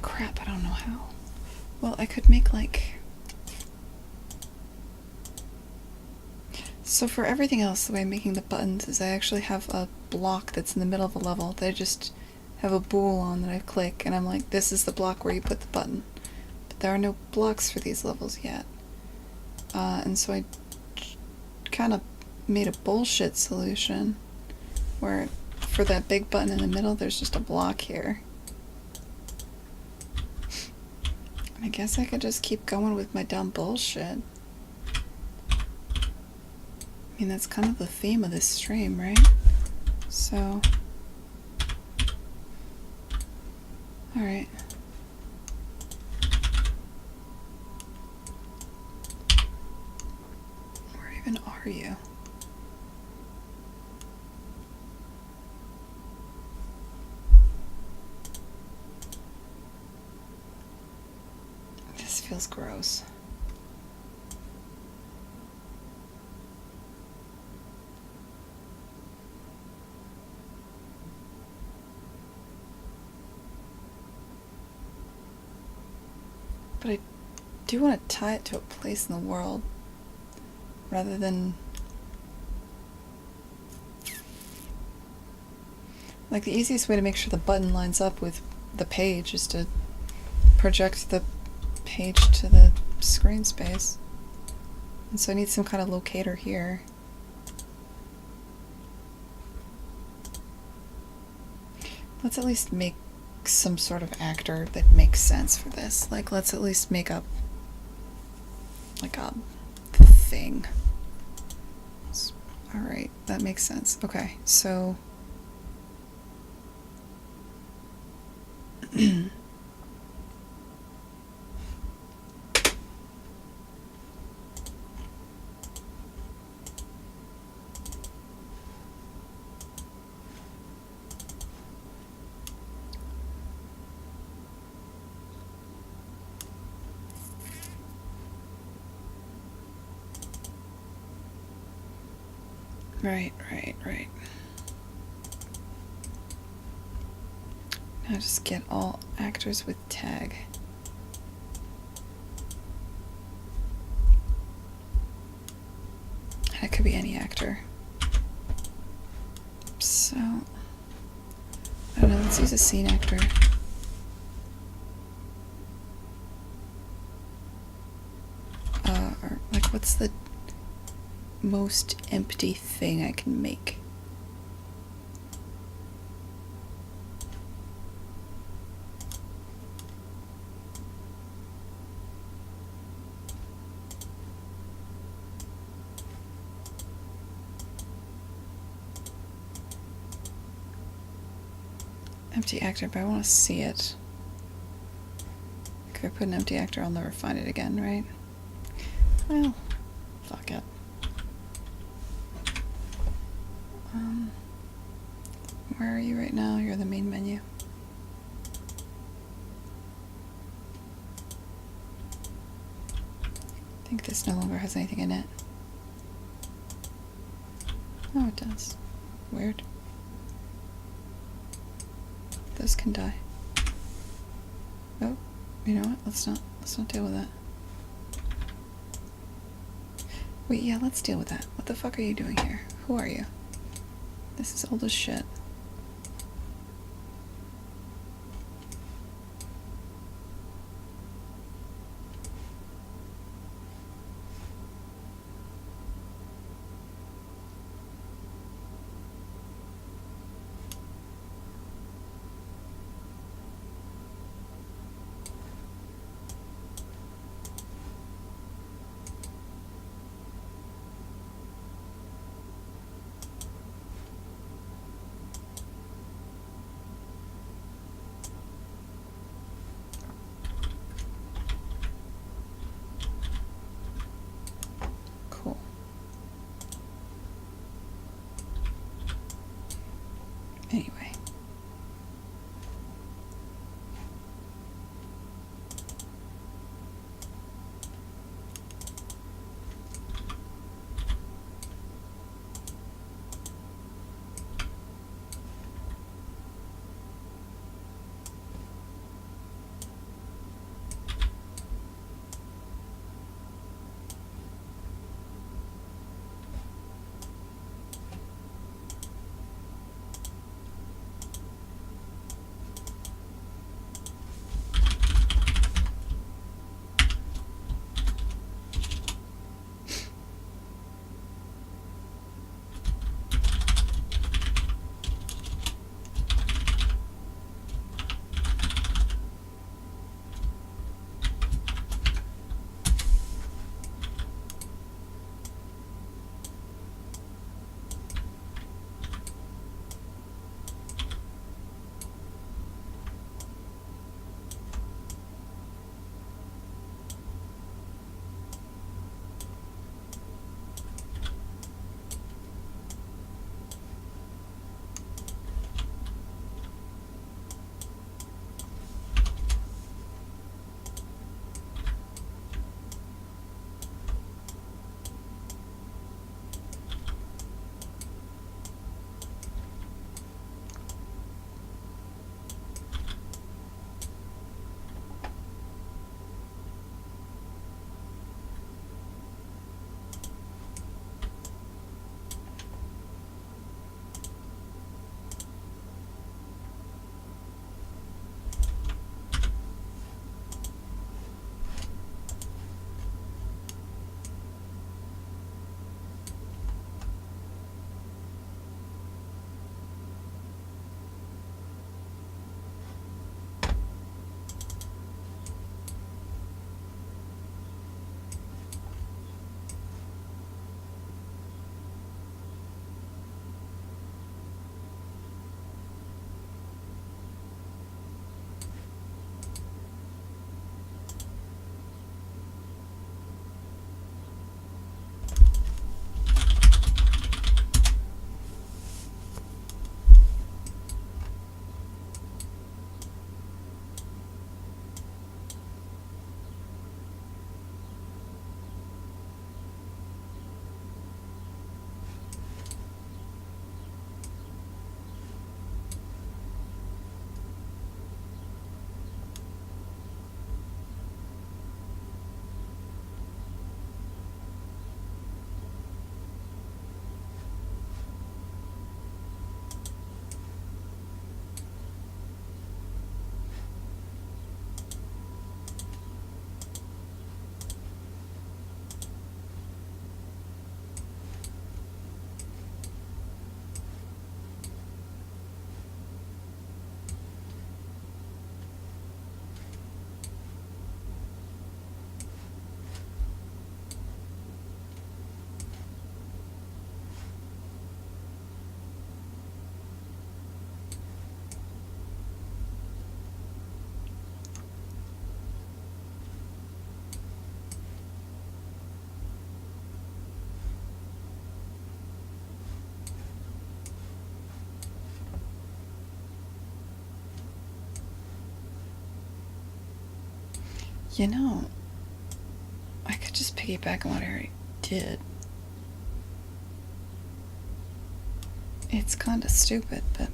Crap, I don't know how. Well, I could make like... So for everything else, the way I'm making the buttons is I actually have a block that's in the middle of a level that I just have a bool on that I click, and I'm like, this is the block where you put the button. But there are no blocks for these levels yet. And so I kind of made a bullshit solution where for that big button in the middle, there's just a block here. And I guess I could just keep going with my dumb bullshit. I mean, that's kind of the theme of this stream, right? So... Alright. Where even are you? This feels gross. But I do want to tie it to a place in the world rather than... Like, the easiest way to make sure the button lines up with the page is to project the page to the screen space. And so I need some kind of locator here. Let's at least make some sort of actor that makes sense for this. Like, let's at least make up like a thing. Alright, that makes sense. Okay, so right. Now just get all actors with tag. And it could be any actor. So, I don't know, let's use a scene actor. Or, like, what's the most empty thing I can make? Empty actor, but I want to see it. If I put an empty actor, I'll never find it again, right? Well, fuck it. Where are you right now? You're the main menu. I think this no longer has anything in it. Oh, it does. Weird. Those can die. Oh, you know what? Let's not deal with that. Wait, yeah, let's deal with that. What the fuck are you doing here? Who are you? This is old as shit. Anyway. You know, I could just piggyback on what I already did. It's kinda stupid, but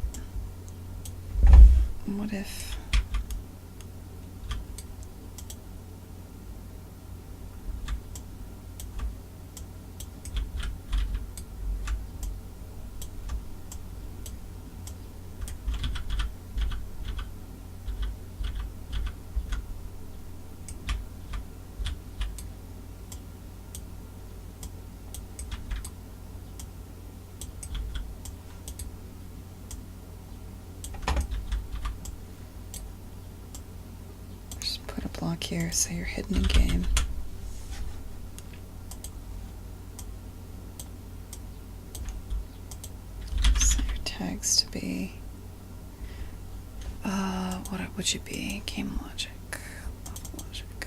what if... just put a block here so you're hidden in game. Set your tags to be... what would you be? Game logic. Level logic.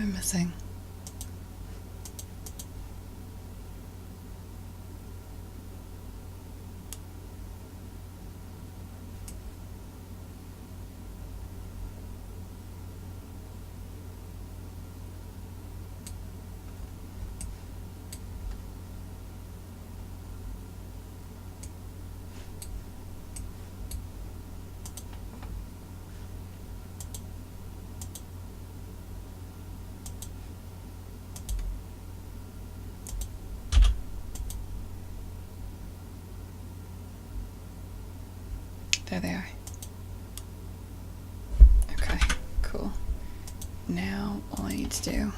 I missing? There they are. Okay, cool. Now all I need to do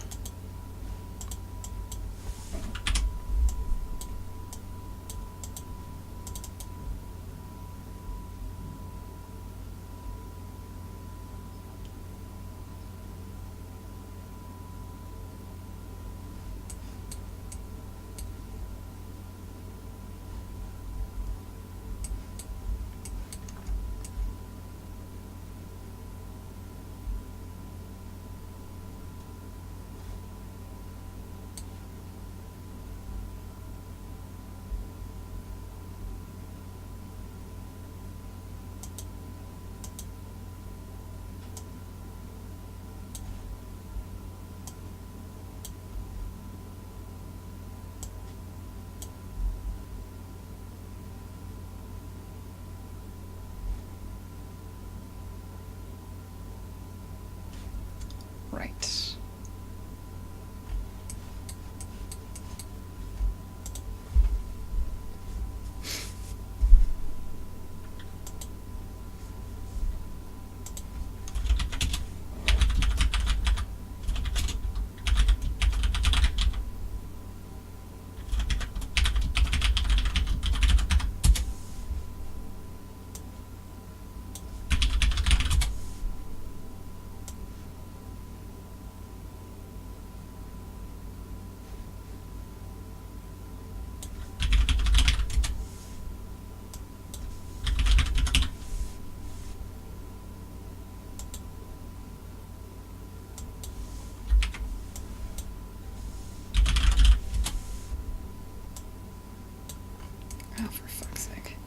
right. Oh, for fuck's sake.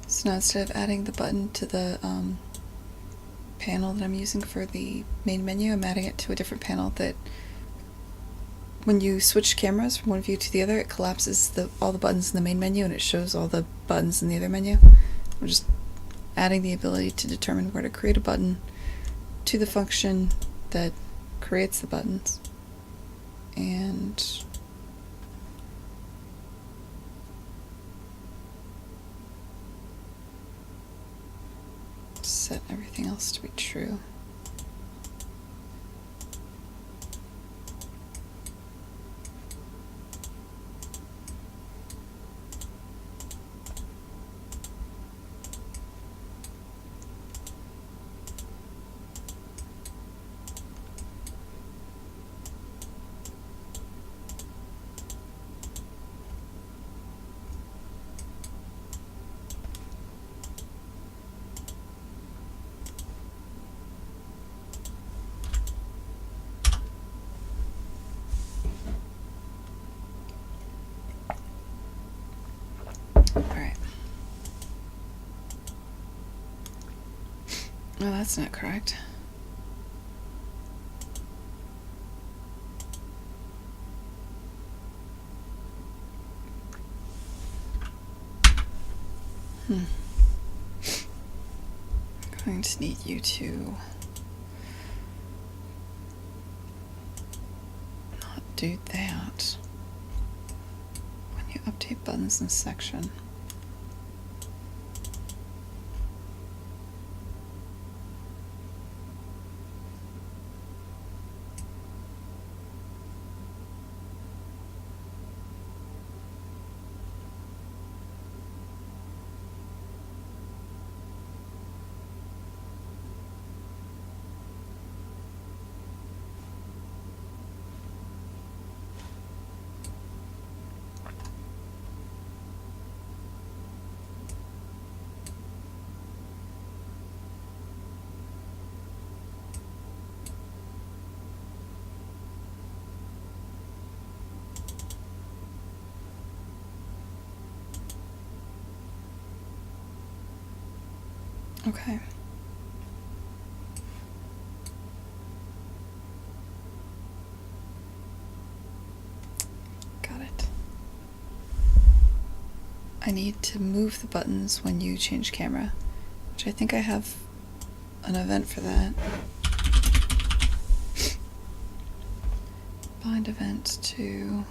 So now instead of adding the button to the panel that I'm using for the main menu, I'm adding it to a different panel that when you switch cameras from one view to the other, it collapses all the buttons in the main menu and it shows all the buttons in the other menu. I'm just adding the ability to determine where to create a button to the function that creates the buttons. And set everything else to be true. No, that's not correct. I'm going to need you to not do that when you update buttons in section. Okay. Got it. I need to move the buttons when you change camera, which I think I have an event for that. Bind event to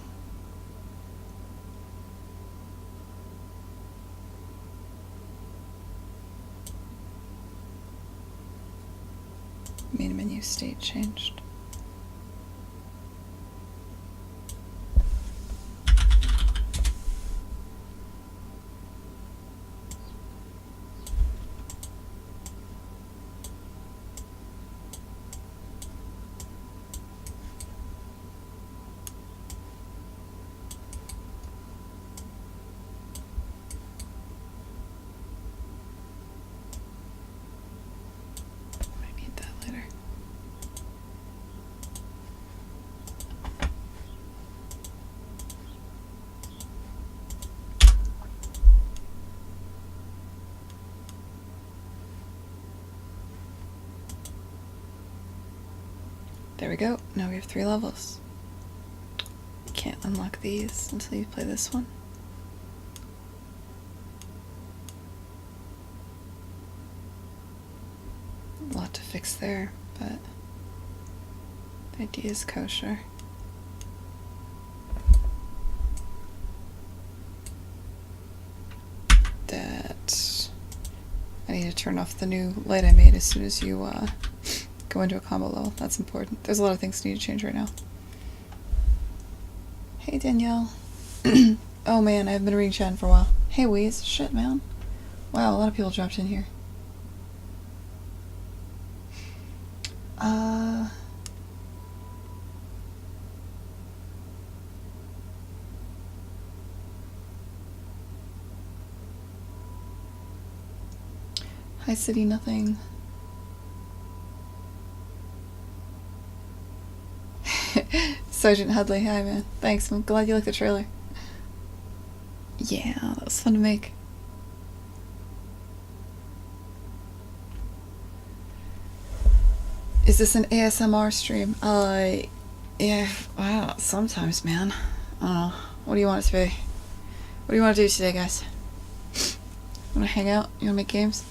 main menu state changed. I need that later. There we go. Now we have 3 levels. Can't unlock these until you play this one. A lot to fix there, but the idea is kosher. That I need to turn off the new light I made as soon as you go into a combo level. That's important. There's a lot of things I need to change right now. Hey Danielle. Oh man, I haven't been reading chat for a while. Hey Wheeze. Shit man. Wow, a lot of people dropped in here. Hi City Nothing. Sergeant Hudley, hi man. Thanks, I'm glad you liked the trailer. Yeah, that was fun to make. Is this an ASMR stream? Yeah, wow, sometimes, man. I don't know. What do you want it to be? What do you want to do today, guys? You want to hang out? You want to make games?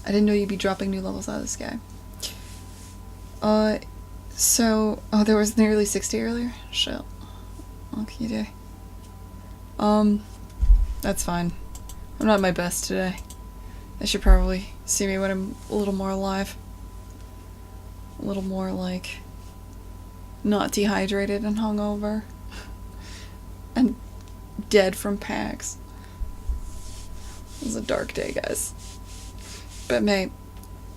I didn't know you'd be dropping new levels out of the sky. There was nearly 60 earlier? Shit. What can you do? That's fine. I'm not at my best today. They should probably see me when I'm a little more alive. A little more, like, not dehydrated and hungover. And dead from PAX. It was a dark day, guys. But May,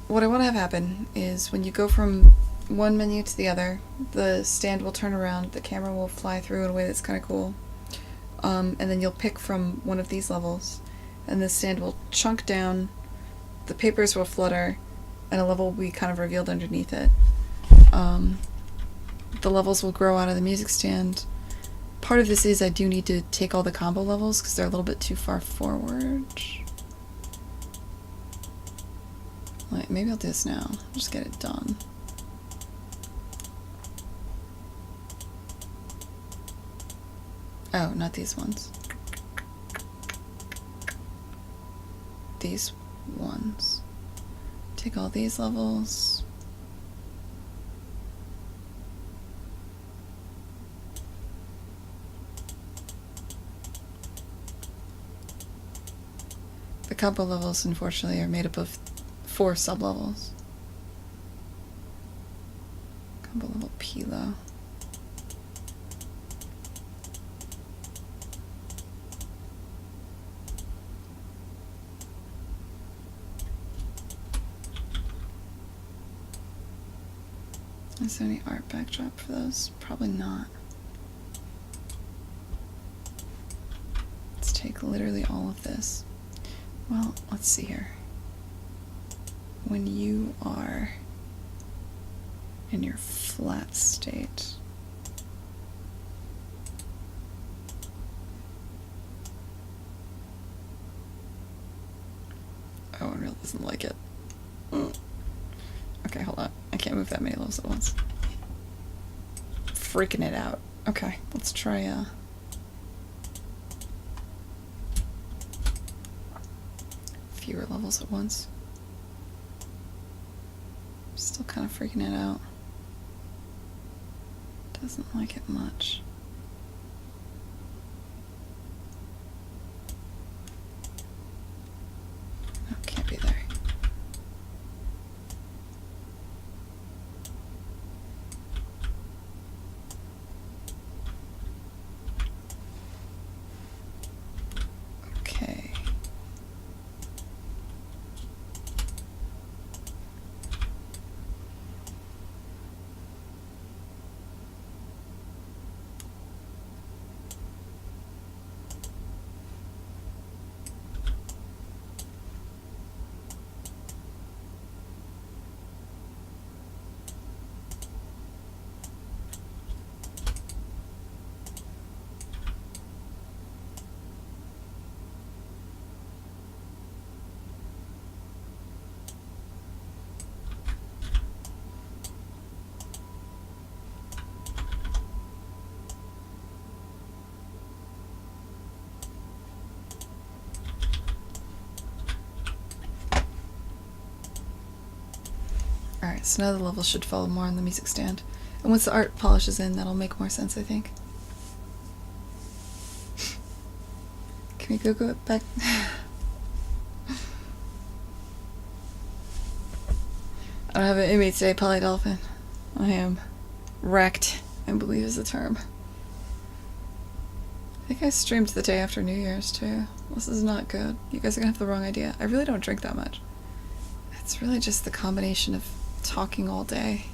what I want to have happen is when you go from one menu to the other, the stand will turn around, the camera will fly through in a way that's kind of cool, and then you'll pick from one of these levels, and the stand will chunk down, the papers will flutter, and a level will be kind of revealed underneath it. The levels will grow out of the music stand. Part of this is I do need to take all the combo levels because they're a little bit too far forward. Like, maybe I'll do this now. Just get it done. Oh, not these ones. These ones. Take all these levels. The combo levels, unfortunately, are made up of 4 sub-levels. Combo level Pilo. Is there any art backdrop for those? Probably not. Let's take literally all of this. Well, let's see here. When you are in your flat state, oh, Unreal doesn't like it. Okay, hold on. I can't move that many levels at once. Freaking it out. Okay, let's try fewer levels at once. Still kind of freaking it out. Doesn't like it much. No, can't be there. Okay. Alright, so now the levels should follow more on the music stand. And once the art polishes in, that'll make more sense, I think. Can we go back? I don't have an inmate today, Polydolphin. I am wrecked, I believe is the term. I think I streamed the day after New Year's, too. This is not good. You guys are gonna have the wrong idea. I really don't drink that much. It's really just the combination of talking all day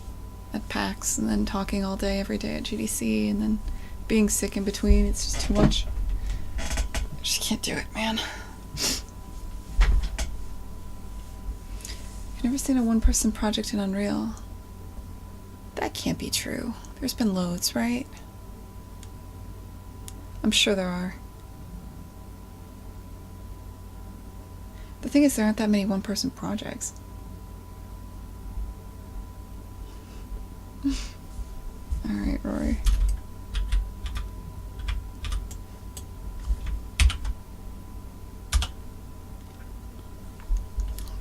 at PAX and then talking all day every day at GDC and then being sick in between. It's just too much. I just can't do it, man. I've never seen a one-person project in Unreal. That can't be true. There's been loads, right? I'm sure there are. The thing is, there aren't that many one-person projects. Alright, Rory.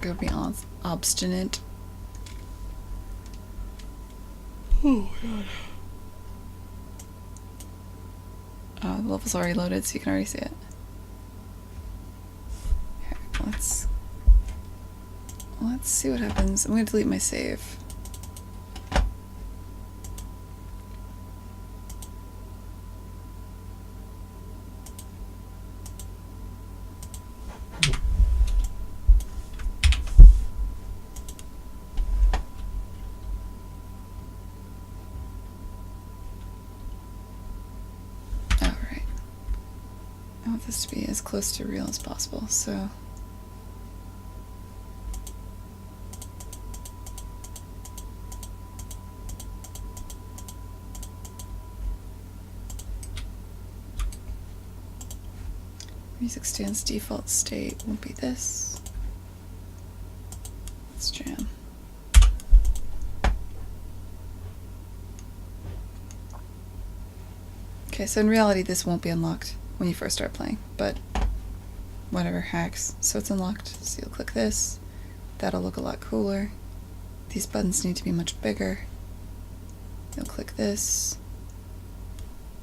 Go be obstinate. Oh god. The level's already loaded, so you can already see it. Okay, let's see what happens. I'm gonna delete my save. This to be as close to real as possible, so music stand's default state won't be this. Let's Let's jam. Okay, so in reality this won't be unlocked when you first start playing, but whatever, hacks. So it's unlocked, so you'll click this. That'll look a lot cooler. These buttons need to be much bigger. You'll click this.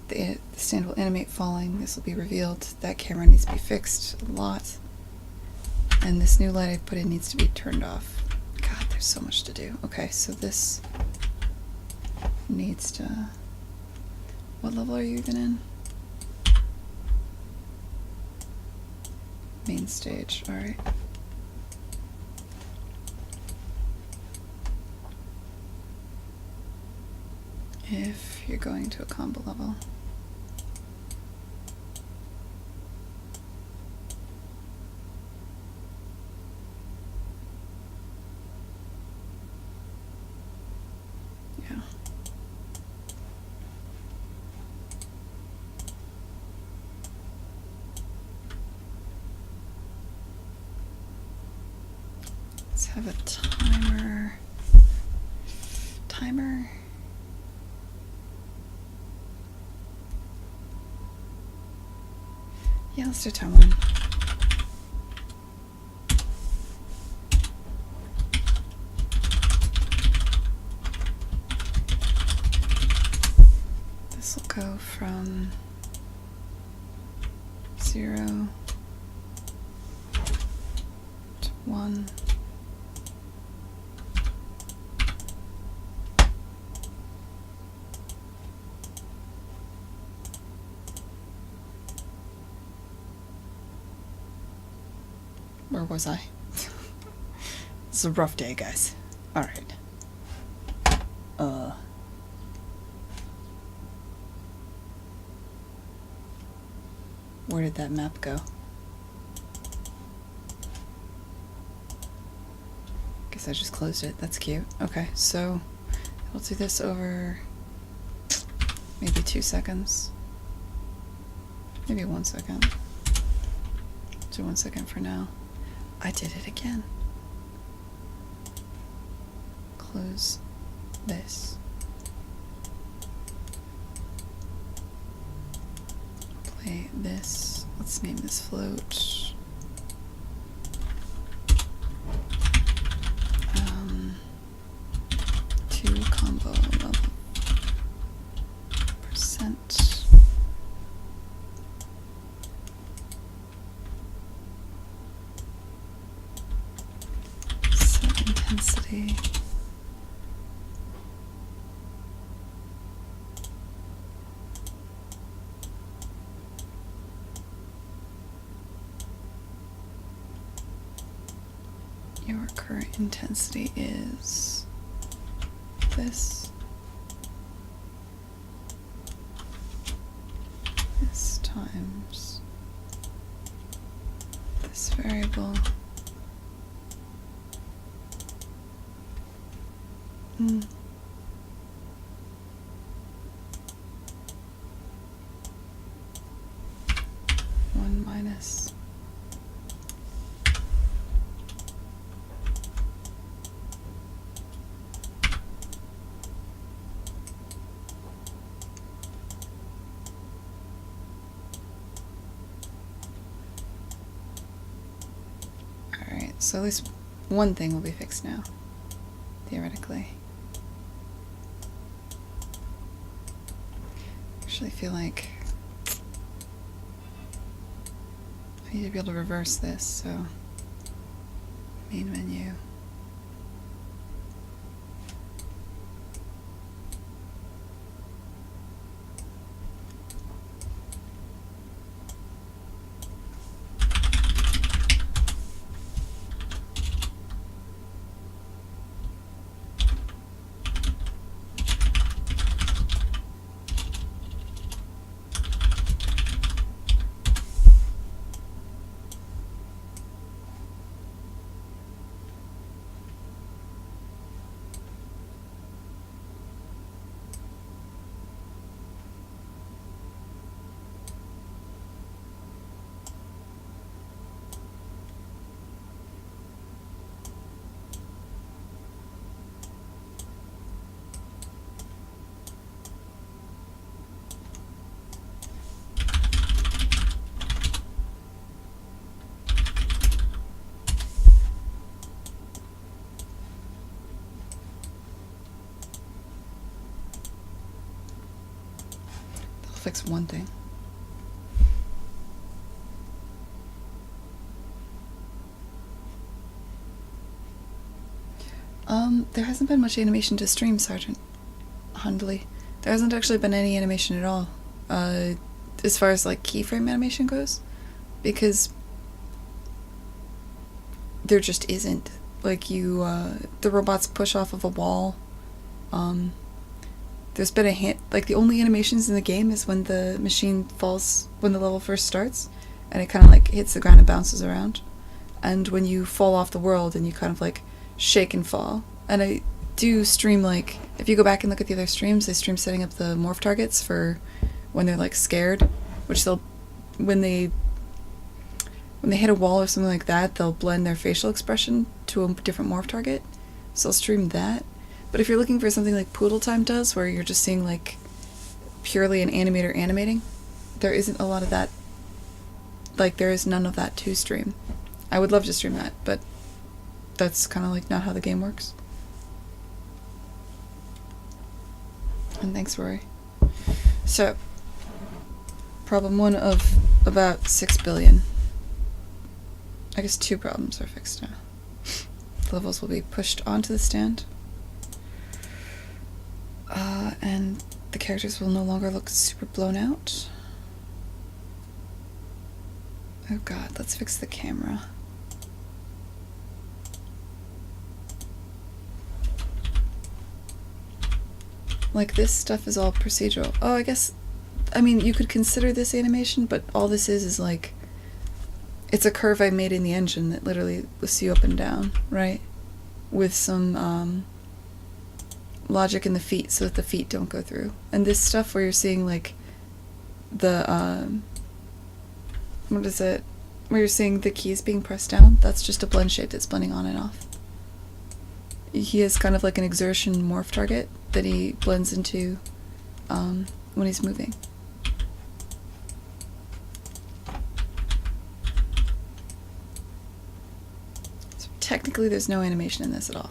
The stand will animate falling. This will be revealed. That camera needs to be fixed a lot. And this new light I put in needs to be turned off. God, there's so much to do. Okay, so this needs to... What level are you even in? Main stage, alright. If you're going to a combo level. Yeah. Let's have a timer. Timer. Yeah, let's do time one. This will go from 0 to 1. Where was I? It's a rough day, guys. Alright. Where did that map go? Guess I just closed it. That's cute. Okay, so I'll do this over maybe 2 seconds. Maybe 1 second. Do 1 second for now. I did it again. Close this. Play this. Let's name this float. 2 combo level percent. Set intensity. Your current intensity is this. This times this variable. One minus. Alright, so at least one thing will be fixed now, theoretically. Actually feel like I need to be able to reverse this, so main menu. fix one thing. There hasn't been much animation to stream, Sergeant Hundley. There hasn't actually been any animation at all. As far as like keyframe animation goes, because there just isn't. Like the robots push off of a wall. There's been a hint, like the only animations in the game is when the machine falls, when the level first starts, and it kind of like hits the ground and bounces around. And when you fall off the world and you kind of like shake and fall. And I do stream, like, if you go back and look at the other streams, they stream setting up the morph targets for when they're like scared, which they'll, when they hit a wall or something like that, they'll blend their facial expression to a different morph target. So I'll stream that. But if you're looking for something like Poodle Time does, where you're just seeing like purely an animator animating, there isn't a lot of that. Like, there is none of that to stream. I would love to stream that, but that's kind of like not how the game works. And thanks, Rory. So, problem 1 of about 6 billion. I guess 2 problems are fixed now. The levels will be pushed onto the stand. And the characters will no longer look super blown out. Oh god, let's fix the camera. Like, this stuff is all procedural. Oh, I guess, I mean, you could consider this animation, but all this is like, it's a curve I made in the engine that literally lifts you up and down, right? With some, logic in the feet so that the feet don't go through. And this stuff where you're seeing, like, the, what is it? Where you're seeing the keys being pressed down, that's just a blend shape that's blending on and off. He has kind of like an exertion morph target that he blends into when he's moving. So technically there's no animation in this at all.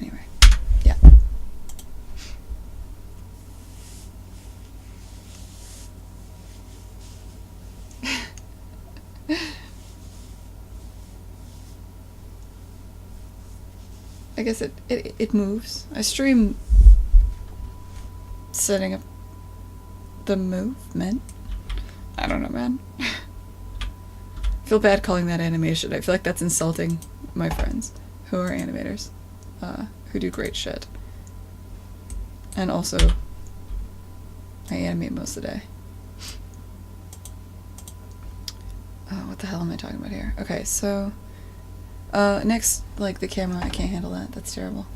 Anyway, yeah. I guess it moves. I stream setting up the movement. I don't know, man. I feel bad calling that animation. I feel like that's insulting my friends who are animators, who do great shit. And also, I animate most of the day. What the hell am I talking about here? Okay, so next, like, the camera, I can't handle that. That's terrible.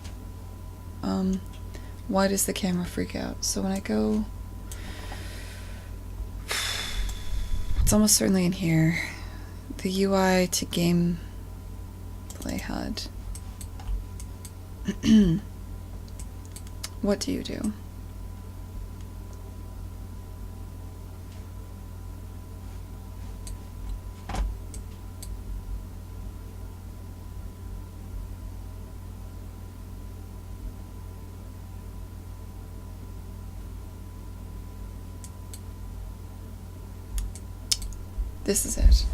Why does the camera freak out? So when I go, it's almost certainly in here. The UI to gameplay HUD. What do you do? This is it.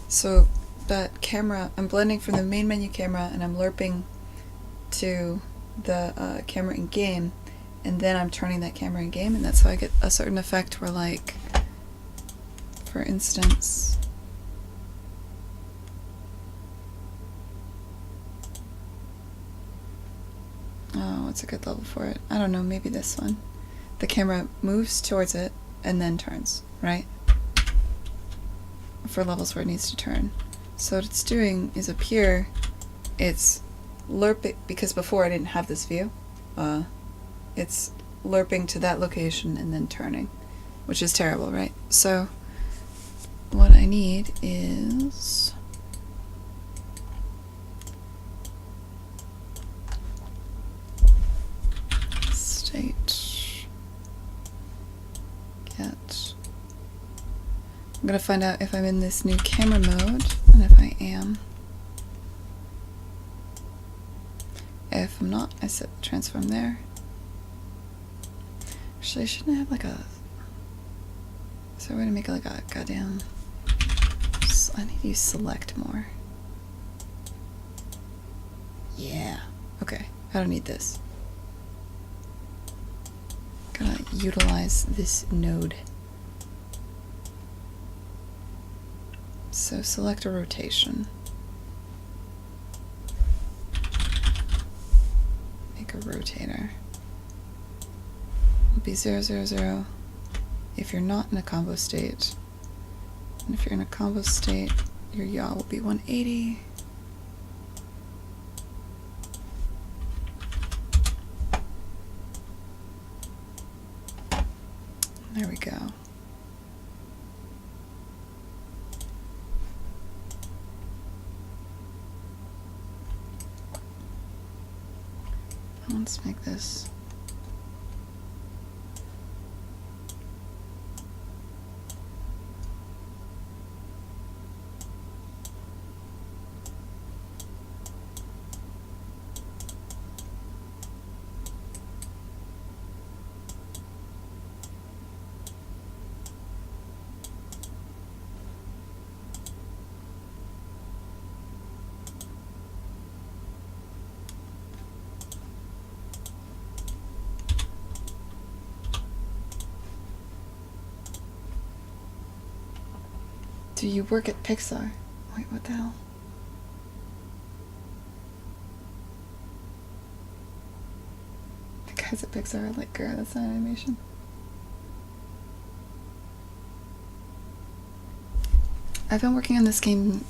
So that camera, I'm blending from the main menu camera and I'm lerping to the camera in game, and then I'm turning that camera in game, and that's how I get a certain effect where, like, for instance, oh, what's a good level for it? I don't know, maybe this one. The camera moves towards it and then turns, right? For levels where it needs to turn. So what it's doing is up here, it's lerping, because before I didn't have this view, it's lerping to that location and then turning, which is terrible, right? So what I need is state get I'm gonna find out if I'm in this new camera mode, and if I am. If I'm not, I set transform there. Actually, I shouldn't have like a... Is there a way to make it like a goddamn... I need to use select more. Yeah. Okay, I don't need this. Gotta utilize this node. So select a rotation. Make a rotator. It'll be 0, 0, 0 if you're not in a combo state. And if you're in a combo state, your yaw will be 180. There we go. Let's make this. Do you work at Pixar? Wait, what the hell? The guys at Pixar are like, girl, that's not animation. I've been working on this game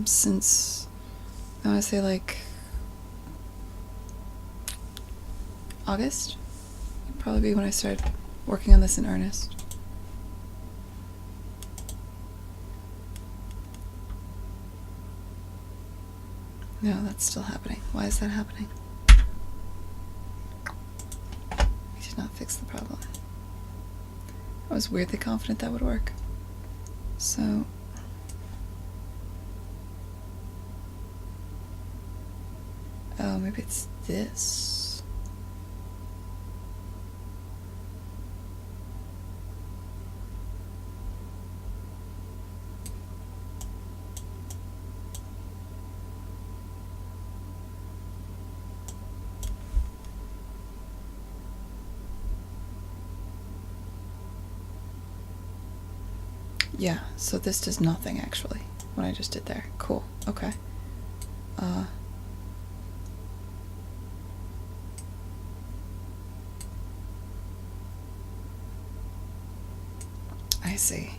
since, I want to say like August. It'd probably be when I started working on this in earnest. No, that's still happening. Why is that happening? We did not fix the problem. I was weirdly confident that would work. So... oh, maybe it's this. Yeah, so this does nothing actually, what I just did there. Cool, okay. I see.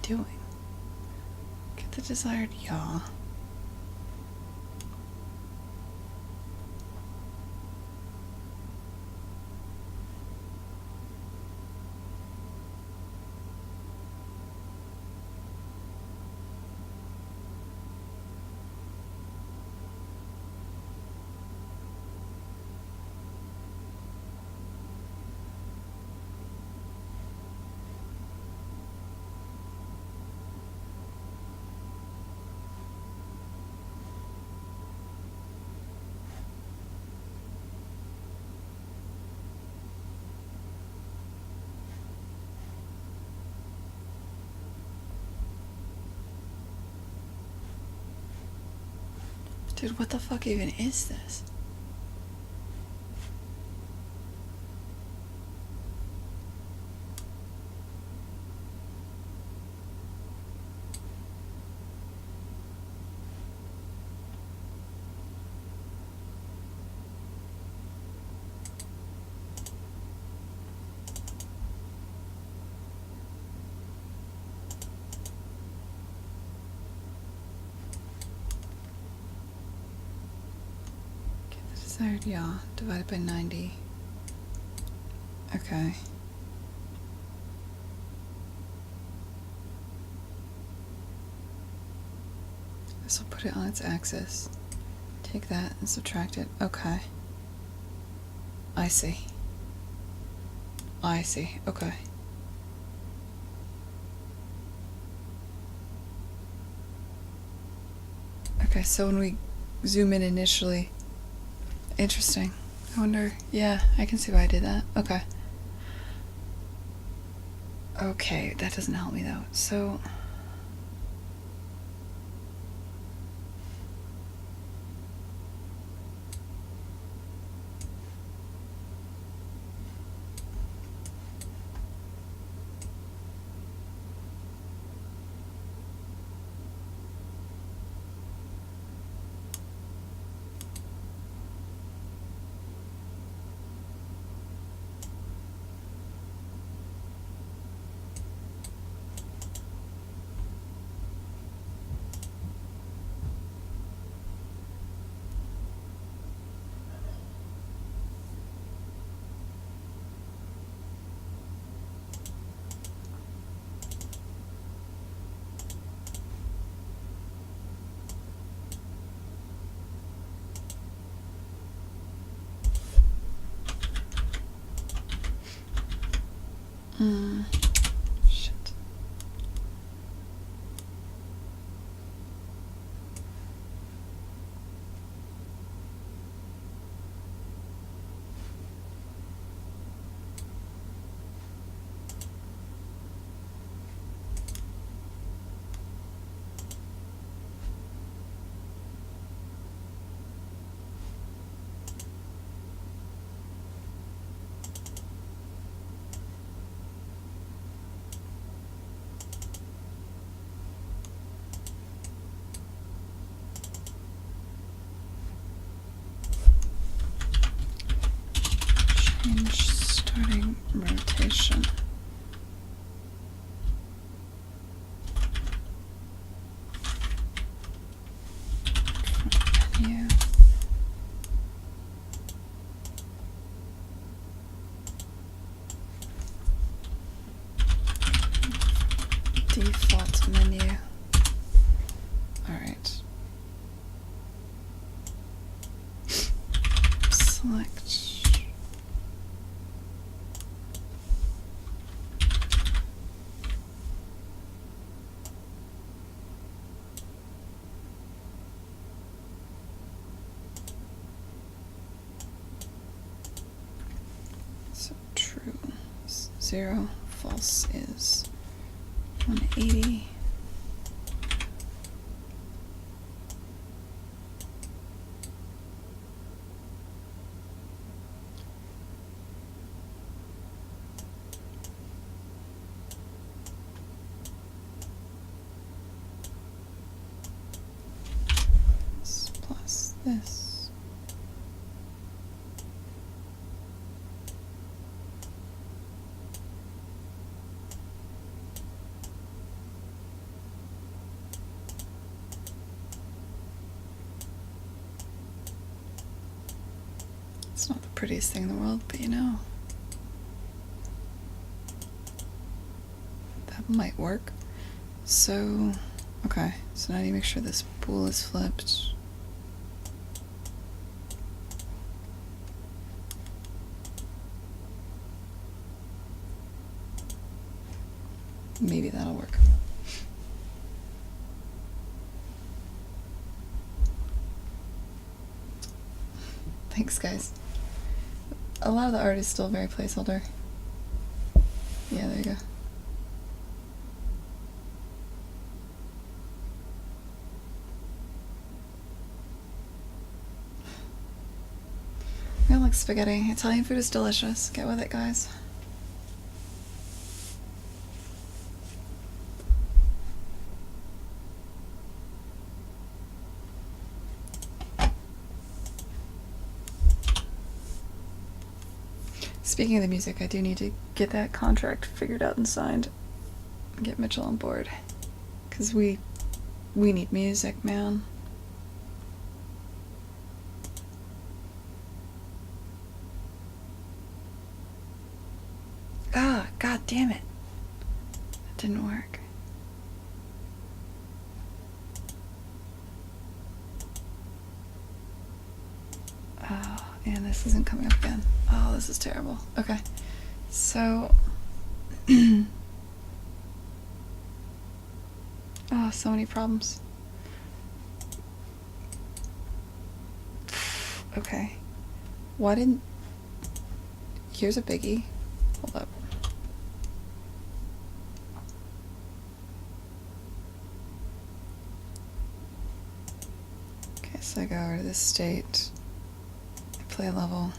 doing? Get the desired yaw. Dude, what the fuck even is this? Desired yaw divided by 90. Okay. This will put it on its axis. Take that and subtract it. Okay. I see. I see. Okay. Okay, so when we zoom in initially... Interesting. I wonder... Yeah, I can see why I did that. Okay. Okay, that doesn't help me though. So... Shit. Change starting rotation. Menu. Default menu. Alright. Select. So true is 0, false is 180. Plus this. It's not the prettiest thing in the world, but you know. That might work. So, okay. So now you make sure this pool is flipped. Maybe that'll work. Thanks, guys. A lot of the art is still very placeholder. Yeah, there you go. I don't like spaghetti. Italian food is delicious. Get with it, guys. Speaking of the music, I do need to get that contract figured out and signed. Get Mitchell on board. Because we need music, man. Ah, god damn it. That didn't work. Oh, and this isn't coming up again. Oh, this is terrible. Okay. So... oh, so many problems. Okay. Why didn't... Here's a biggie. Hold up. Okay, so I go over to this state. Play a level.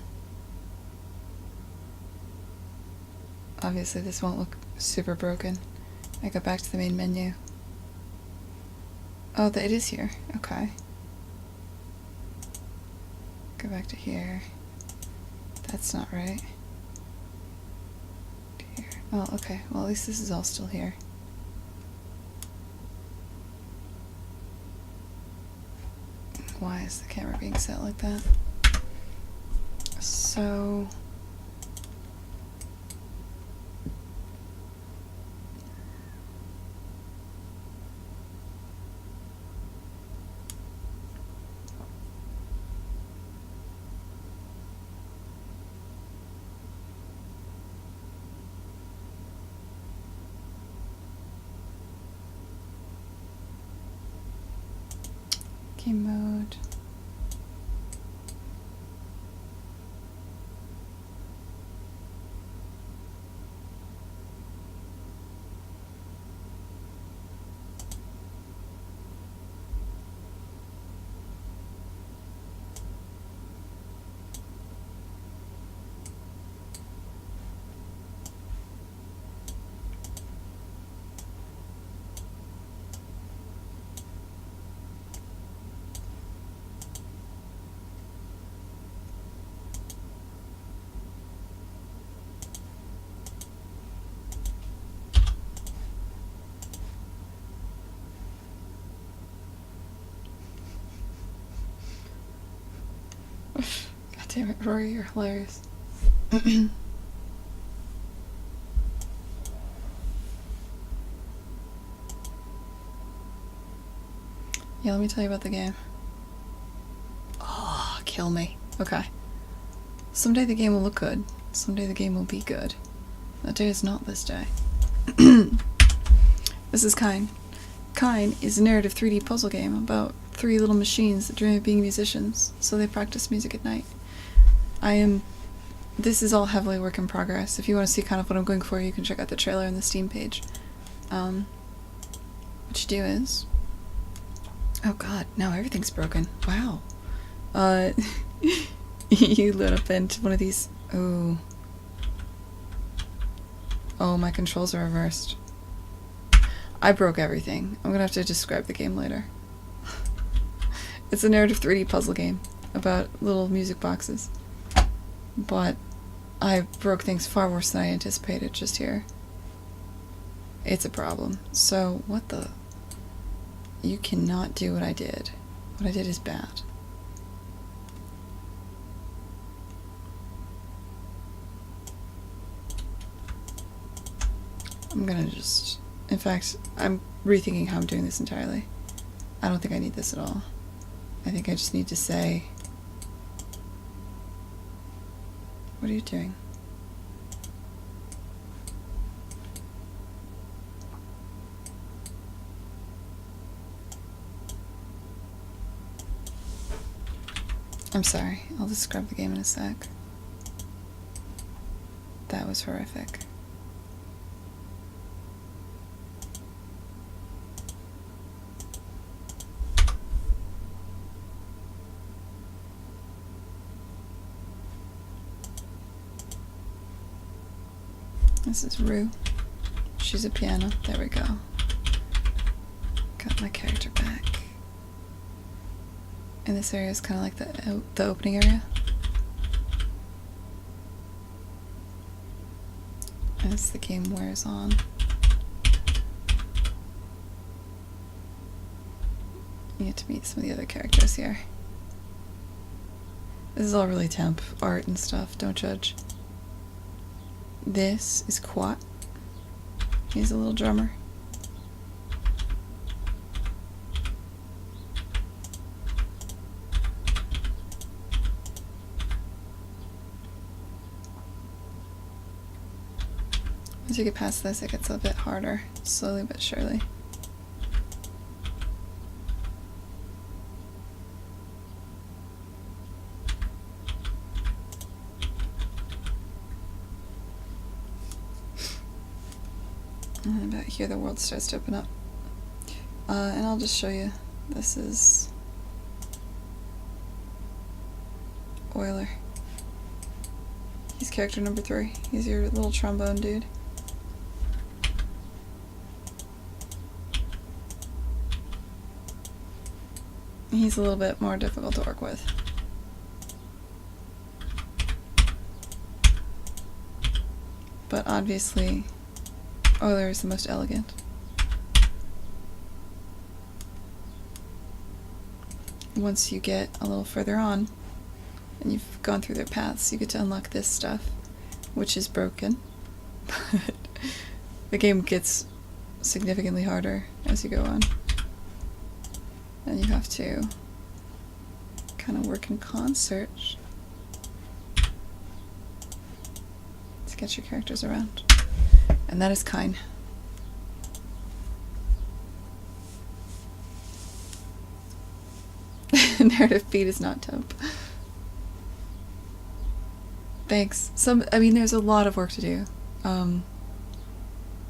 Obviously this won't look super broken. I go back to the main menu. Oh, it is here. Okay. Go back to here. That's not right. Here. Oh, okay. Well, at least this is all still here. Why is the camera being set like that? So... game mode. God damn it, Rory, you're hilarious. Yeah, let me tell you about the game. Oh, kill me. Okay. Someday the game will look good. Someday the game will be good. That day is not this day. This is Kine. Kine is a narrative 3D puzzle game about 3 little machines that dream of being musicians, so they practice music at night. This is all heavily work in progress. If you want to see kind of what I'm going for, you can check out the trailer on the Steam page. What you do is... Oh god, now everything's broken. Wow. You load up into one of these... Oh. Oh, my controls are reversed. I broke everything. I'm gonna have to describe the game later. It's a narrative 3D puzzle game about little music boxes. But I broke things far worse than I anticipated just here. It's a problem. So, what the... You cannot do what I did. What I did is bad. I'm gonna just... In fact, I'm rethinking how I'm doing this entirely. I don't think I need this at all. I think I just need to say... What are you doing? I'm sorry. I'll just scrub the game in a sec. That was horrific. This is Rue. She's a piano. There we go. Got my character back. And this area is kind of like the opening area. As the game wears on. You get to meet some of the other characters here. This is all really temp art and stuff, don't judge. This is Quat. He's a little drummer. Once you get past this, it gets a bit harder, slowly but surely. And about here the world starts to open up. And I'll just show you. This is Euler. He's character number 3. He's your little trombone dude. He's a little bit more difficult to work with. But obviously, Euler is the most elegant. Once you get a little further on, and you've gone through their paths, you get to unlock this stuff, which is broken. But the game gets significantly harder as you go on. And you have to kind of work in concert to get your characters around. And that is Kine. Narrative beat is not temp. Thanks. I mean, there's a lot of work to do.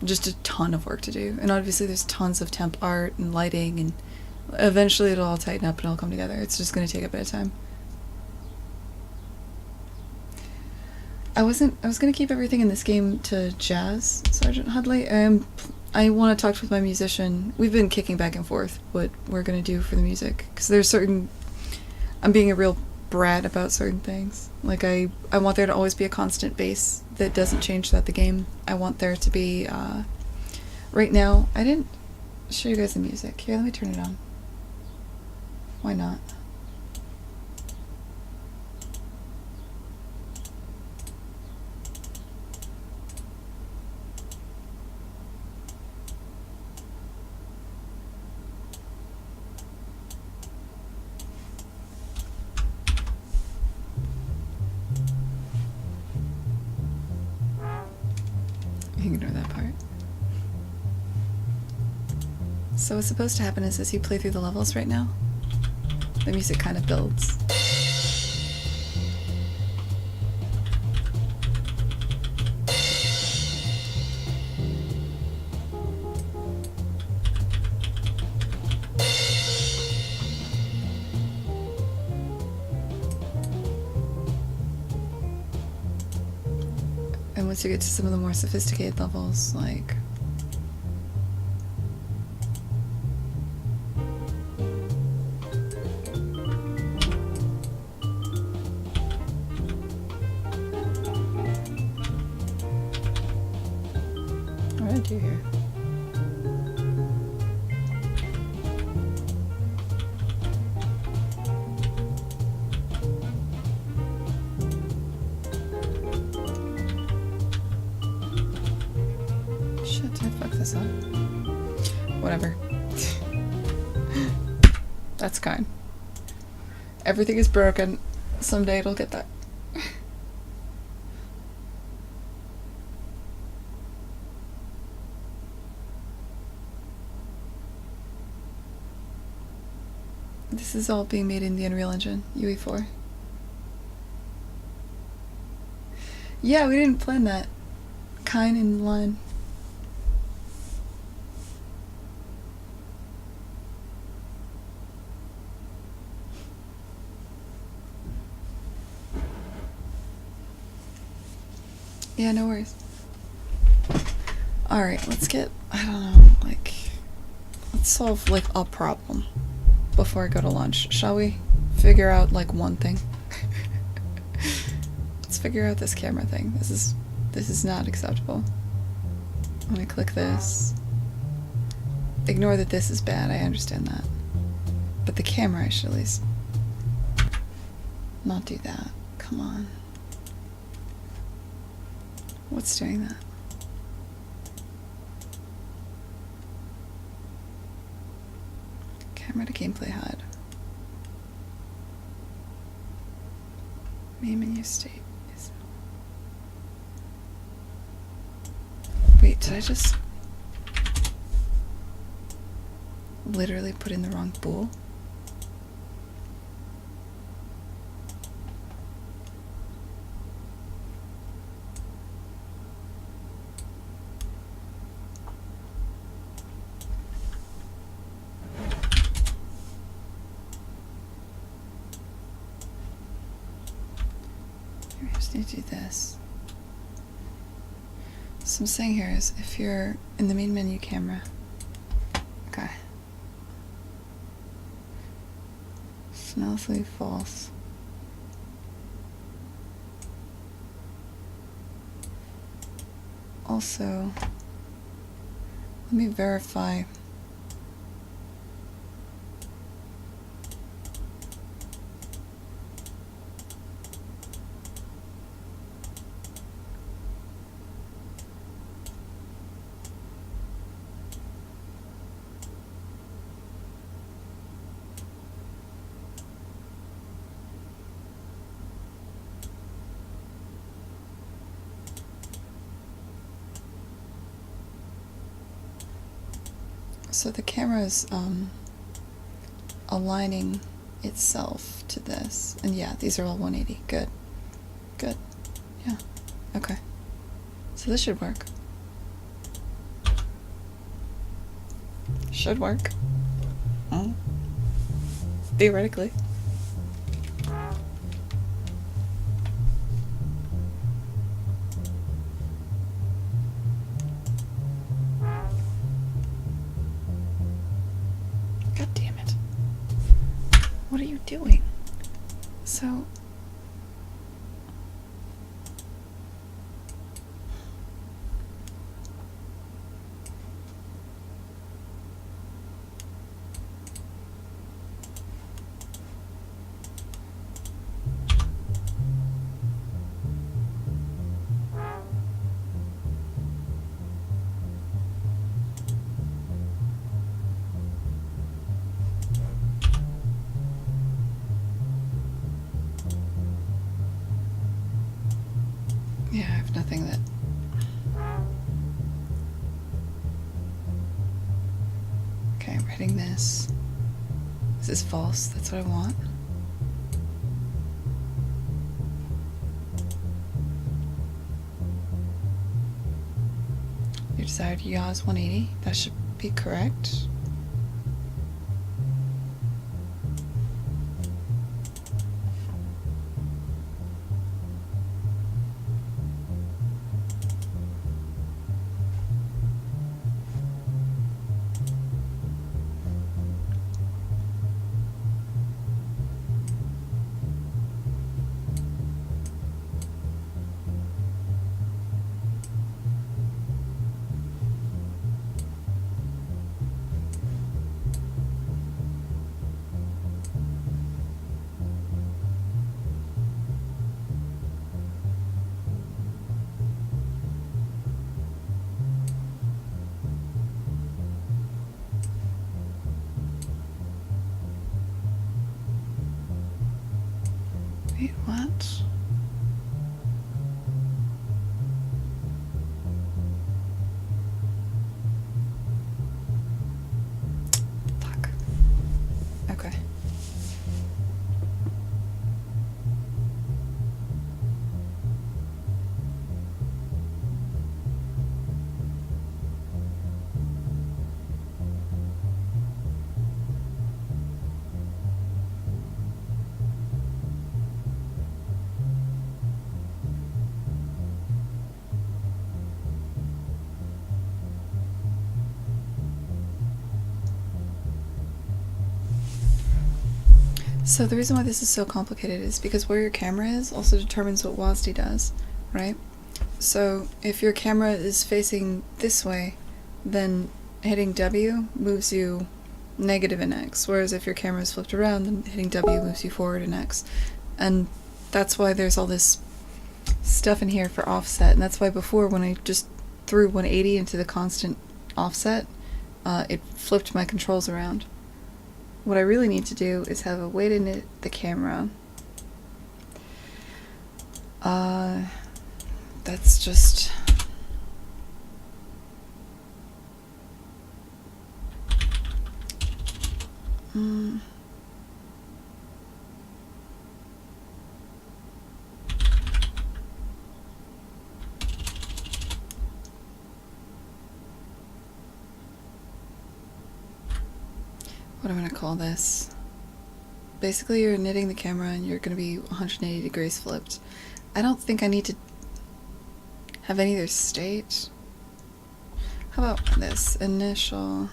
Just a ton of work to do. And obviously there's tons of temp art and lighting, and eventually it'll all tighten up and it'll come together. It's just going to take a bit of time. I was going to keep everything in this game to jazz, Sergeant Hudley. I want to talk with my musician. We've been kicking back and forth what we're going to do for the music. Because there's certain... I'm being a real brat about certain things. Like, I want there to always be a constant bass that doesn't change throughout the game. I want there to be... right now, I didn't show you guys the music. Here, let me turn it on. Why not? Ignore that part. So what's supposed to happen is as you play through the levels right now, the music kind of builds. And once you get to some of the more sophisticated levels, like... What did I do here? Whatever. That's kind. Everything is broken. Someday it'll get that. This is all being made in the Unreal Engine, UE4. Yeah, we didn't plan that. Kind in line. Yeah, no worries. Alright, let's get, I don't know, like, let's solve, like, a problem before I go to lunch, shall we? Figure out, like, one thing. Let's figure out this camera thing. This is not acceptable. I'm gonna click this. Ignore that this is bad, I understand that. But the camera, I should at least not do that. Come on. What's doing that? Camera to gameplay HUD. Main menu state is... Wait, did I just literally put in the wrong bool? I just need to do this. So I'm saying here is if you're in the main menu camera. Okay. Snellfleet false. Also, let me verify. So the camera is aligning itself to this. And yeah, these are all 180. Good. Good. Yeah. Okay. So this should work. Should work. Oh. Theoretically. What are you doing? So... yeah, I have nothing that... Okay, I'm writing this. This is false, that's what I want. Your desired yaw is 180. That should be correct. Wait, what? Fuck. Okay. So the reason why this is so complicated is because where your camera is also determines what WASD does, right? So if your camera is facing this way, then hitting W moves you negative in X, whereas if your camera is flipped around, then hitting W moves you forward in X. And that's why there's all this stuff in here for offset, and that's why before when I just threw 180 into the constant offset, it flipped my controls around. What I really need to do is have a way to knit the camera. That's just... What am I going to call this? Basically, you're knitting the camera and you're going to be 180 degrees flipped. I don't think I need to have any other state. How about this? Initial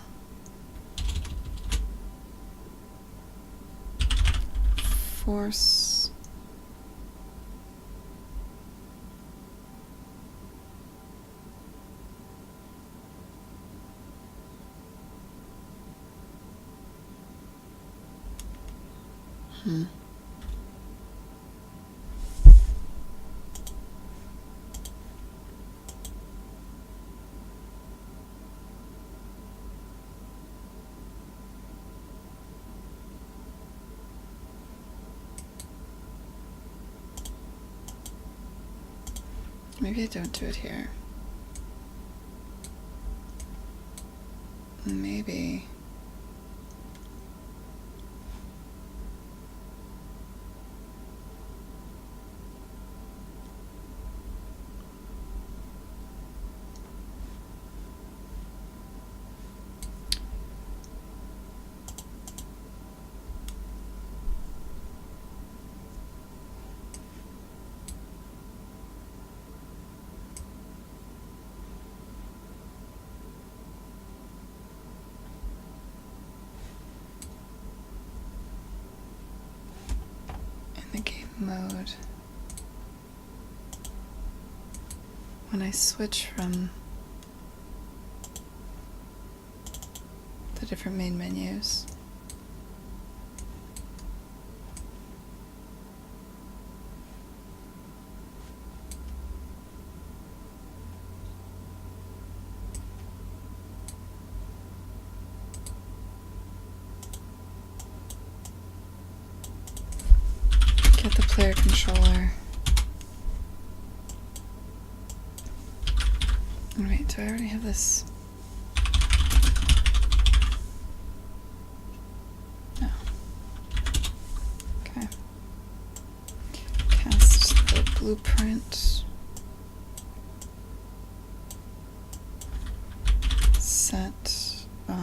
force. Maybe I don't do it here. Maybe. The game mode. When I switch from the different main menus, get the player controller. Wait, do I already have this? No. Okay. Cast the blueprint. Set, what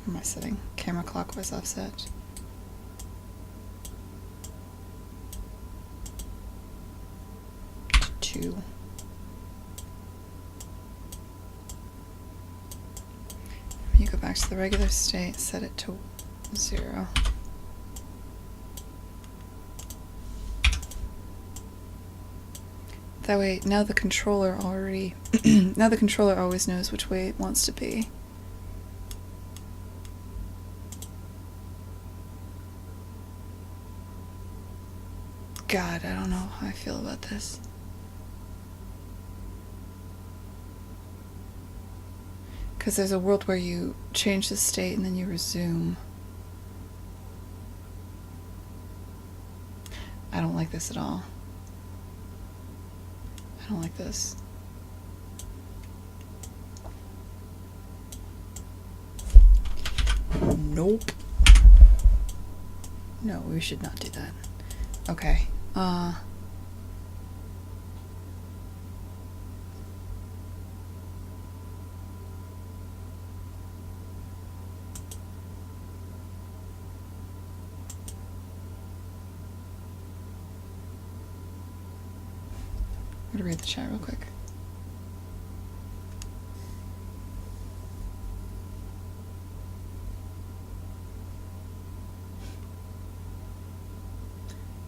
am I setting? Camera clockwise offset. To 2. When you go back to the regular state, set it to 0. That way, now the controller already, now the controller always knows which way it wants to be. God, I don't know how I feel about this. Because there's a world where you change the state and then you resume. I don't like this at all. I don't like this. Nope. No, we should not do that. Okay. I'm gonna read the chat real quick.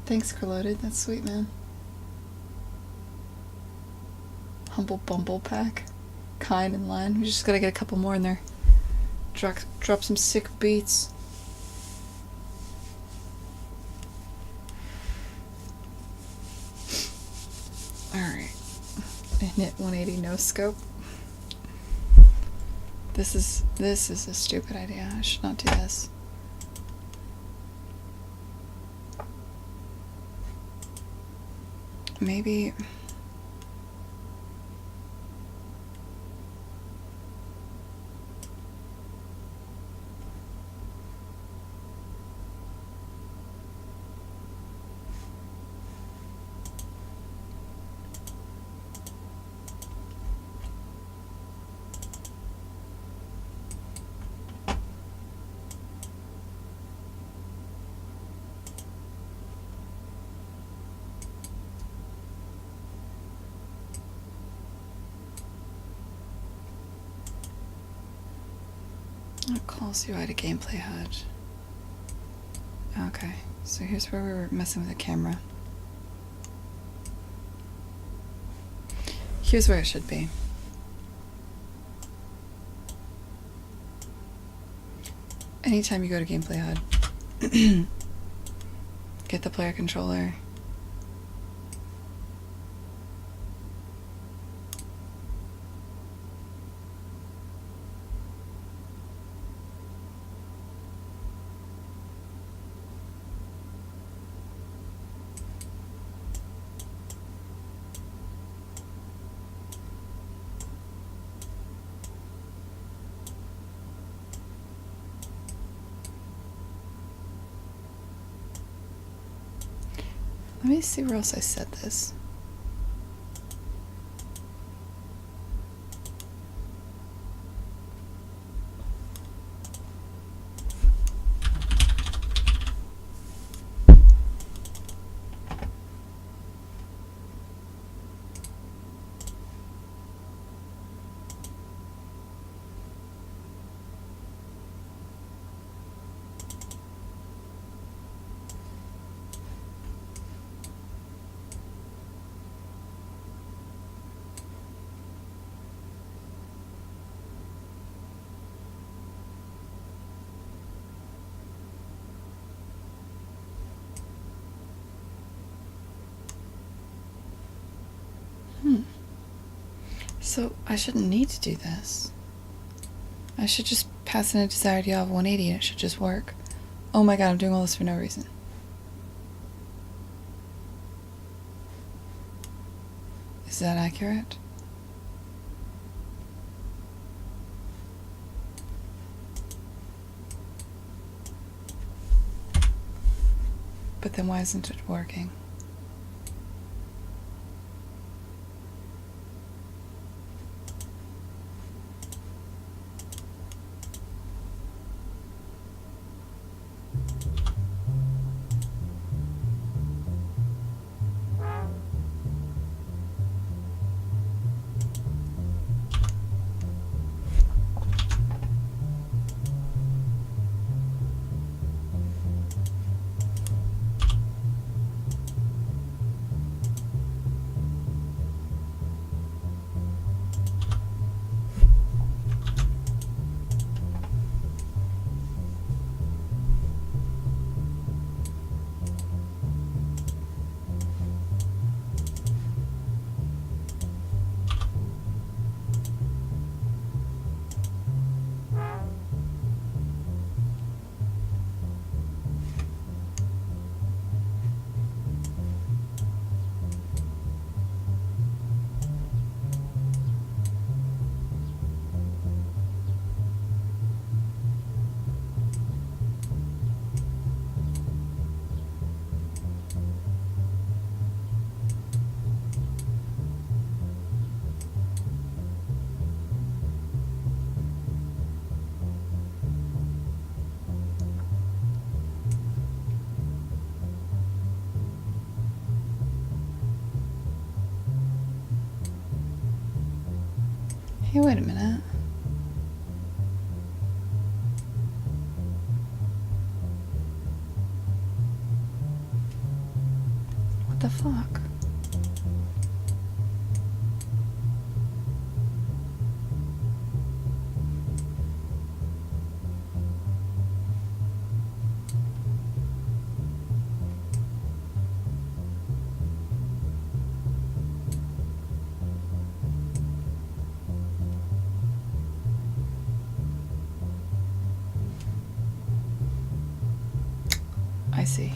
Thanks, Corloaded. That's sweet, man. Humble Bumble Pack. Kind in line. We just gotta get a couple more in there. Drop some sick beats. Alright. Init 180 no scope. This is a stupid idea. I should not do this. Maybe... It calls UI to gameplay HUD. Okay, so here's where we were messing with the camera. Here's where it should be. Anytime you go to gameplay HUD, get the player controller. Let me see where else I said this. So I shouldn't need to do this. I should just pass in a desired yaw of 180 and it should just work. Oh my god, I'm doing all this for no reason. Is that accurate? But then why isn't it working? Hey, wait a minute. What the fuck? I see.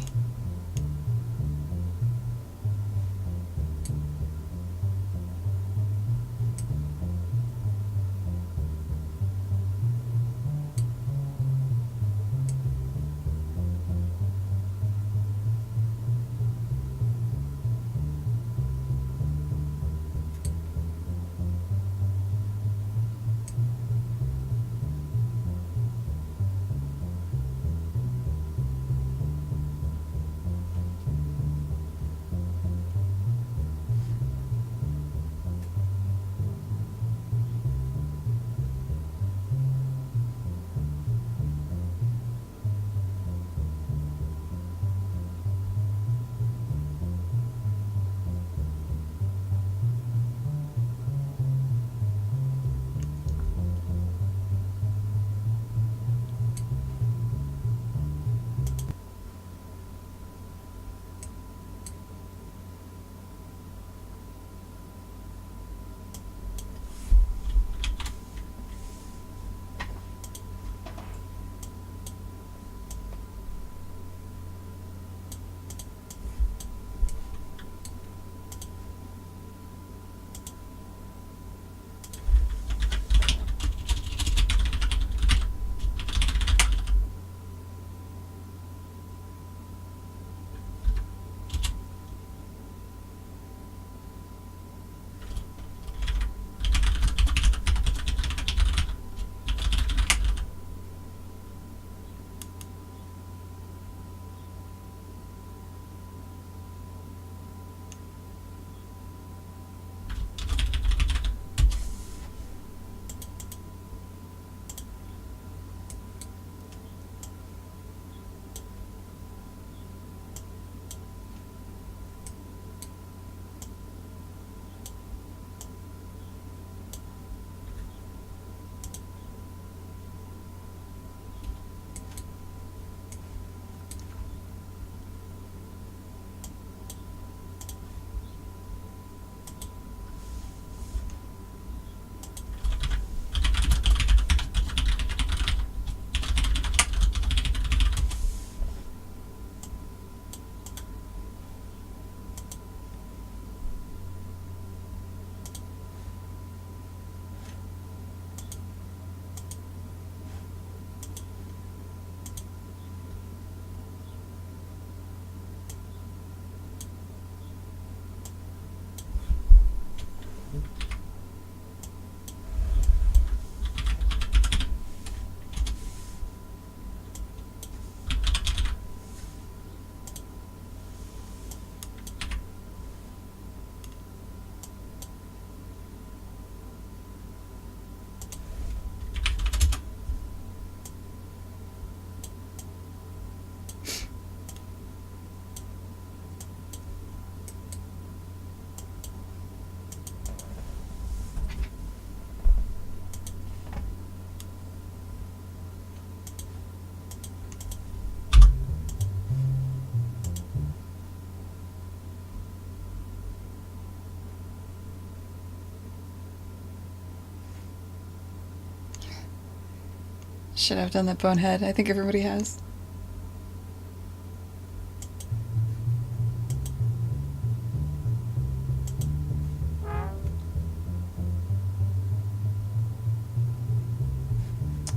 Should have done that bonehead. I think everybody has.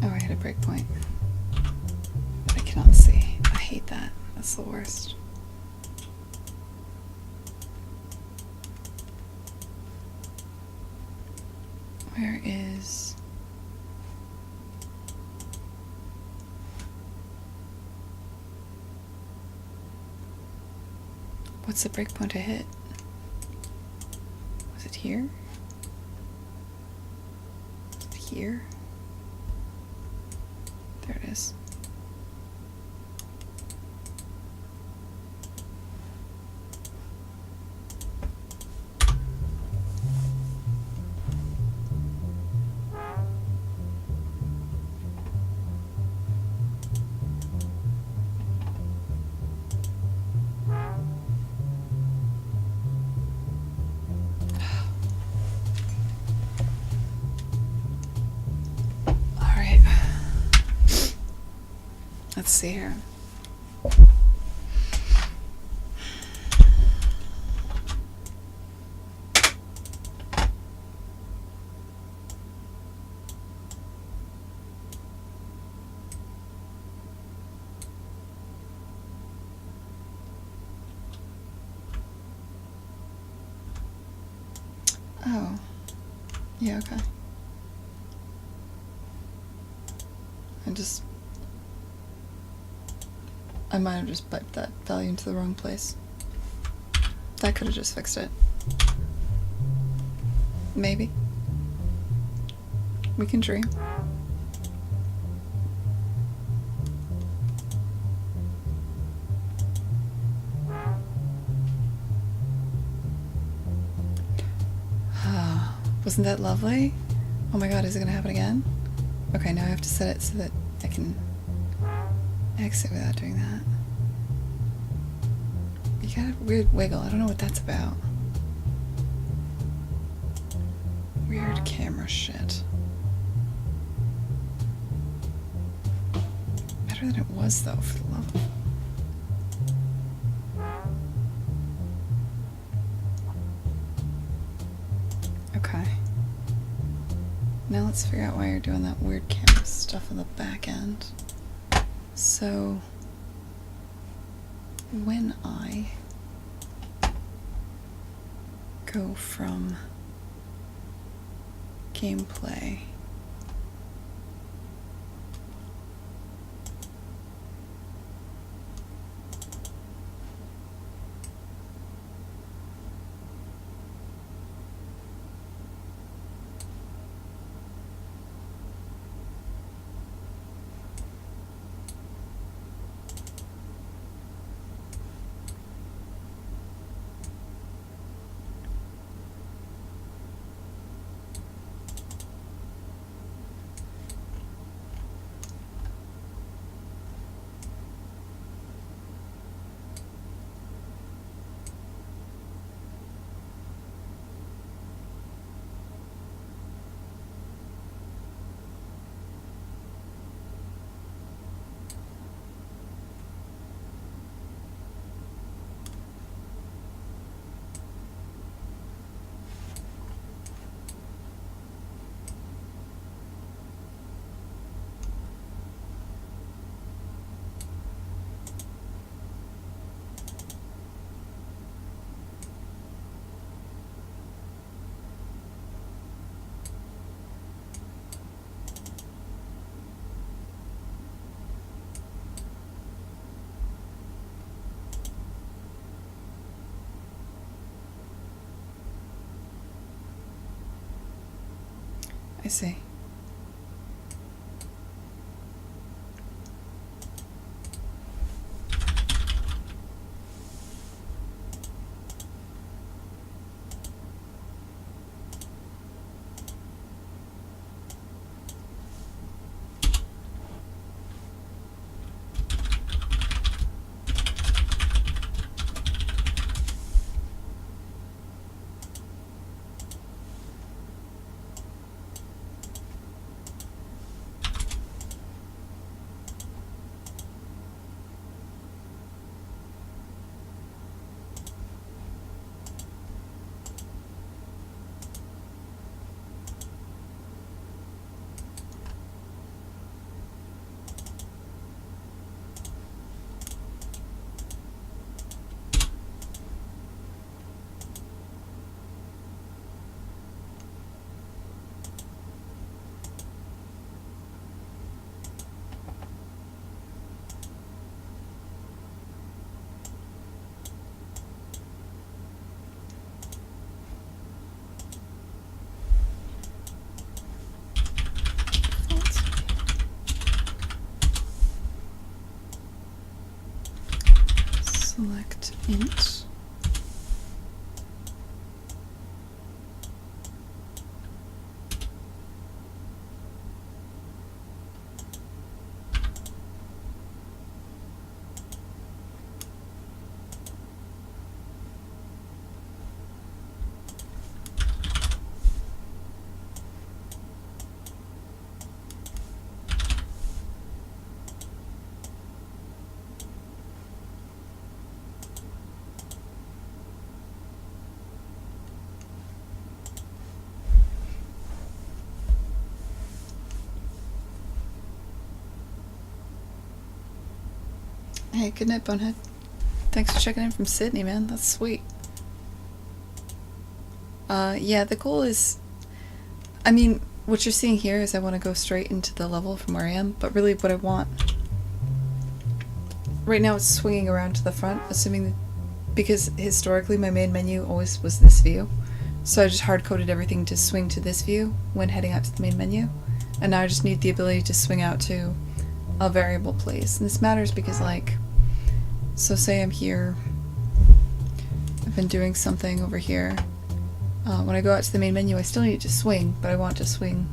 Oh, I hit a breakpoint. But I cannot see. I hate that. That's the worst. Where is... What's the breakpoint I hit? Was it here? here? There it is. Let's see here. Oh. Yeah, okay. I might have just piped that value into the wrong place. That could have just fixed it. Maybe. We can dream. Wasn't that lovely? Oh my god, is it gonna happen again? Okay, now I have to set it so that I can exit without doing that. You got a weird wiggle. I don't know what that's about. Weird camera shit. Better than it was, though, for the love of... Okay. Now let's figure out why you're doing that weird camera stuff on the back end. So, when I go from gameplay I see. Hint. Hey, good night, Bonehead. Thanks for checking in from Sydney, man. That's sweet. Yeah, the goal is... I mean, what you're seeing here is I want to go straight into the level from where I am, but really what I want... Right now it's swinging around to the front, assuming that... Because historically my main menu always was this view. So I just hard-coded everything to swing to this view when heading out to the main menu. And now I just need the ability to swing out to a variable place. And this matters because, like... So say I'm here, I've been doing something over here. When I go out to the main menu, I still need to swing, but I want to swing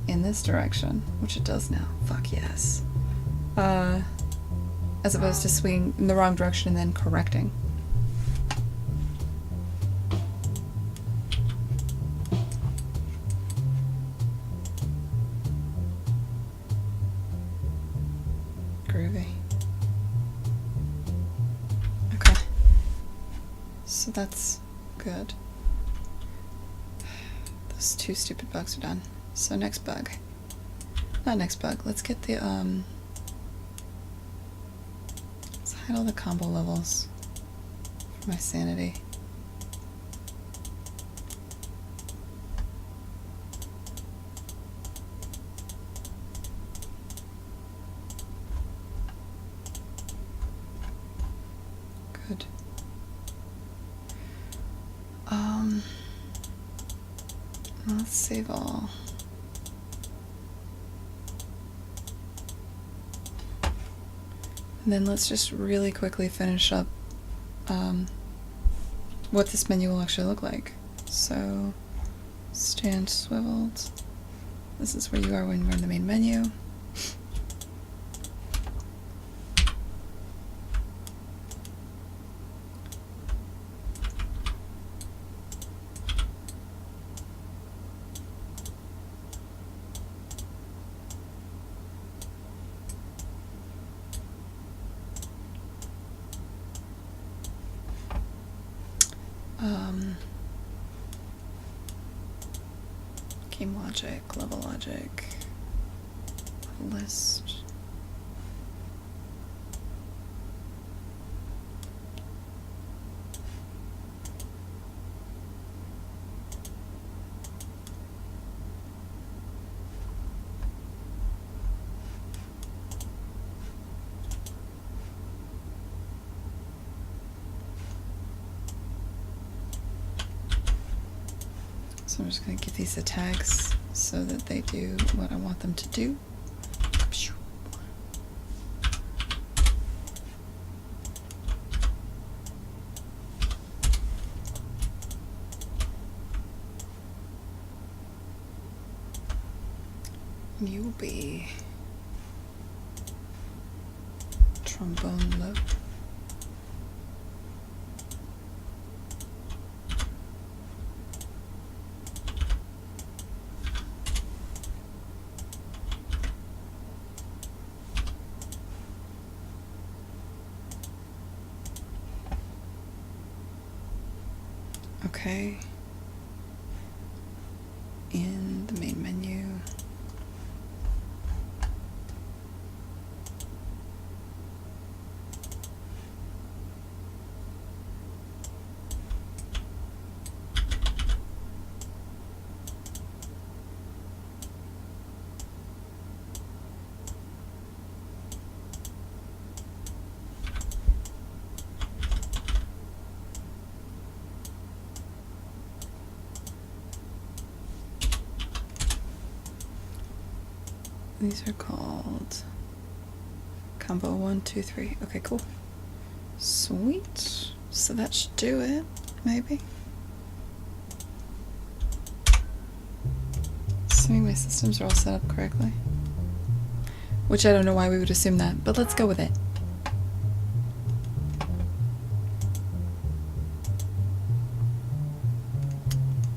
in this direction, which it does now. Fuck yes. As opposed to swinging in the wrong direction and then correcting. Groovy. Okay. So that's good. Those two stupid bugs are done. So next bug. Not next bug. Let's get the, let's hide all the combo levels for my sanity. Good. Let's save all. And then let's just really quickly finish up what this menu will actually look like. So, stand swiveled. This is where you are when we're in the main menu. Game logic, level logic, list. So I'm just going to give these the tags so that they do what I want them to do. You will be trombone low. Okay. In the main menu. These are called combo 1, 2, 3. Okay, cool. Sweet. So that should do it, maybe. Assuming my systems are all set up correctly. Which I don't know why we would assume that, but let's go with it.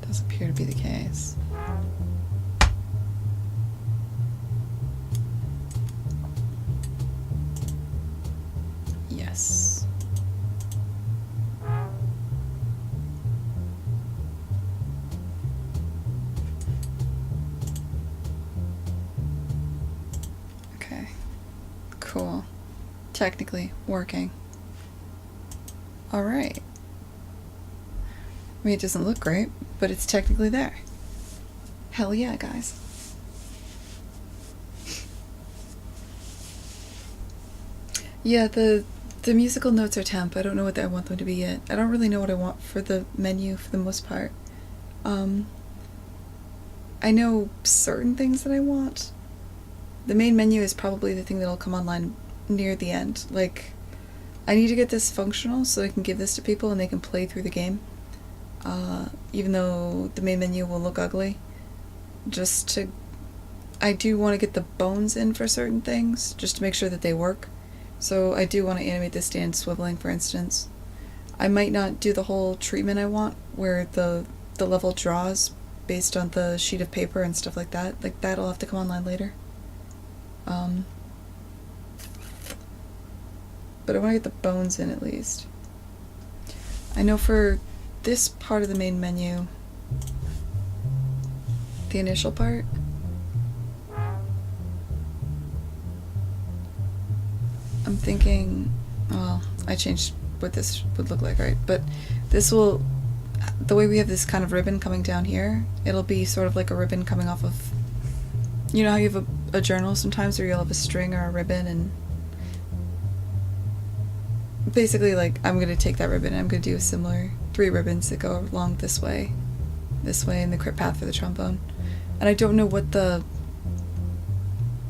Does appear to be the case. Yes. Okay. Cool. Technically working. Alright. I mean, it doesn't look great, but it's technically there. Hell yeah, guys. Yeah, the musical notes are temp. I don't know what I want them to be yet. I don't really know what I want for the menu for the most part. I know certain things that I want. The main menu is probably the thing that'll come online near the end. Like, I need to get this functional so I can give this to people and they can play through the game. Even though the main menu will look ugly. I do want to get the bones in for certain things, just to make sure that they work. So I do want to animate the stand swiveling, for instance. I might not do the whole treatment I want, where the level draws based on the sheet of paper and stuff like that. Like, that'll have to come online later. But I want to get the bones in at least. I know for this part of the main menu, the initial part, I'm thinking, well, I changed what this would look like, right? But this will, the way we have this kind of ribbon coming down here, it'll be sort of like a ribbon coming off of, you know how you have a journal sometimes where you'll have a string or a ribbon, and basically, like, I'm going to take that ribbon and I'm going to do a similar 3 ribbons that go along this way, and the crit path for the trombone. And I don't know what the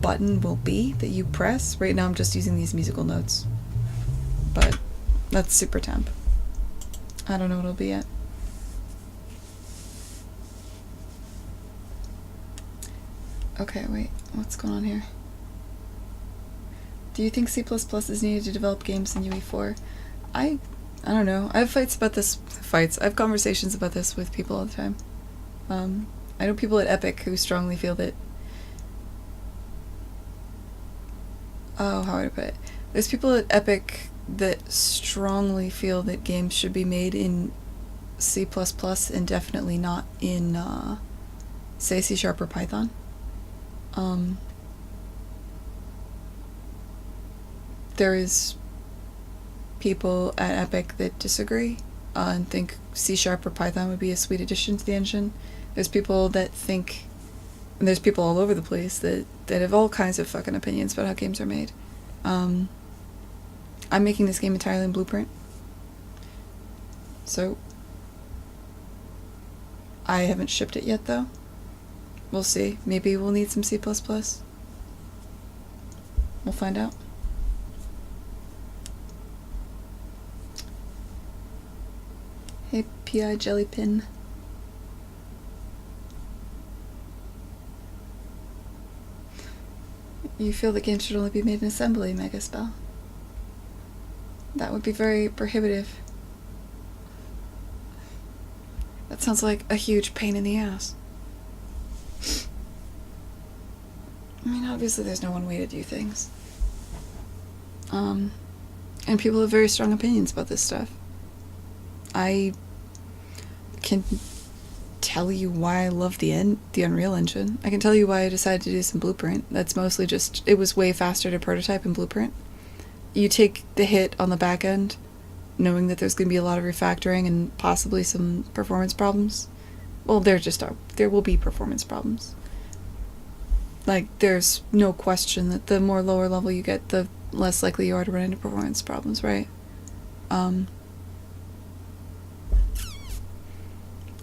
button will be that you press. Right now I'm just using these musical notes. But that's super temp. I don't know what it'll be yet. Okay, wait. What's going on here? Do you think C++ is needed to develop games in UE4? I don't know. I have fights about this. I have conversations about this with people all the time. I know people at Epic who strongly feel that... Oh, how would I put it? There's people at Epic that strongly feel that games should be made in C++ and definitely not in, say, C# or Python. There is people at Epic that disagree and think C# or Python would be a sweet addition to the engine. There's people that think, and there's people all over the place that have all kinds of fucking opinions about how games are made. I'm making this game entirely in Blueprint. So, I haven't shipped it yet though. We'll see. Maybe we'll need some C++. We'll find out. Hey, P.I. Jellypin. You feel that games should only be made in assembly, Megaspell? That would be very prohibitive. That sounds like a huge pain in the ass. I mean, obviously there's no one way to do things. And people have very strong opinions about this stuff. I can tell you why I love the Unreal Engine. I can tell you why I decided to do this in Blueprint. That's mostly just, it was way faster to prototype in Blueprint. You take the hit on the back end, knowing that there's going to be a lot of refactoring and possibly some performance problems. Well, there will be performance problems. Like, there's no question that the more lower level you get, the less likely you are to run into performance problems, right?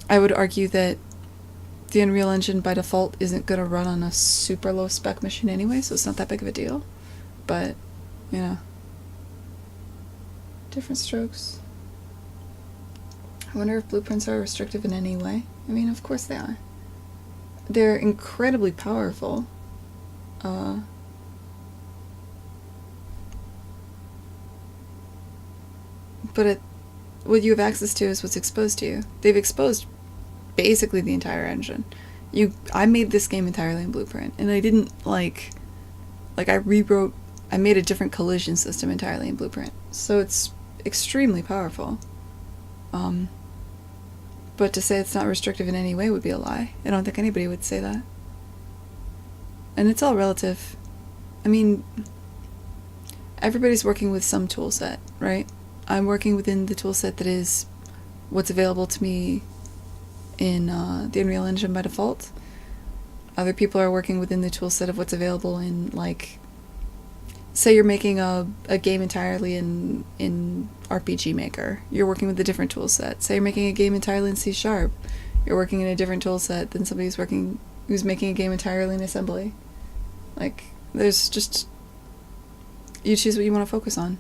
I would argue that the Unreal Engine by default isn't going to run on a super low spec machine anyway, so it's not that big of a deal. But, you know. Different strokes. I wonder if blueprints are restrictive in any way. I mean, of course they are. They're incredibly powerful. But what you have access to is what's exposed to you. They've exposed basically the entire engine. I made this game entirely in Blueprint, and I didn't I made a different collision system entirely in Blueprint. So it's extremely powerful. But to say it's not restrictive in any way would be a lie. I don't think anybody would say that. And it's all relative. I mean, everybody's working with some tool set, right? I'm working within the tool set that is what's available to me in the Unreal Engine by default. Other people are working within the tool set of what's available in, like, say you're making a game entirely in RPG Maker. You're working with a different tool set. Say you're making a game entirely in C#. You're working in a different tool set than somebody who's making a game entirely in assembly. Like, there's just... You choose what you want to focus on.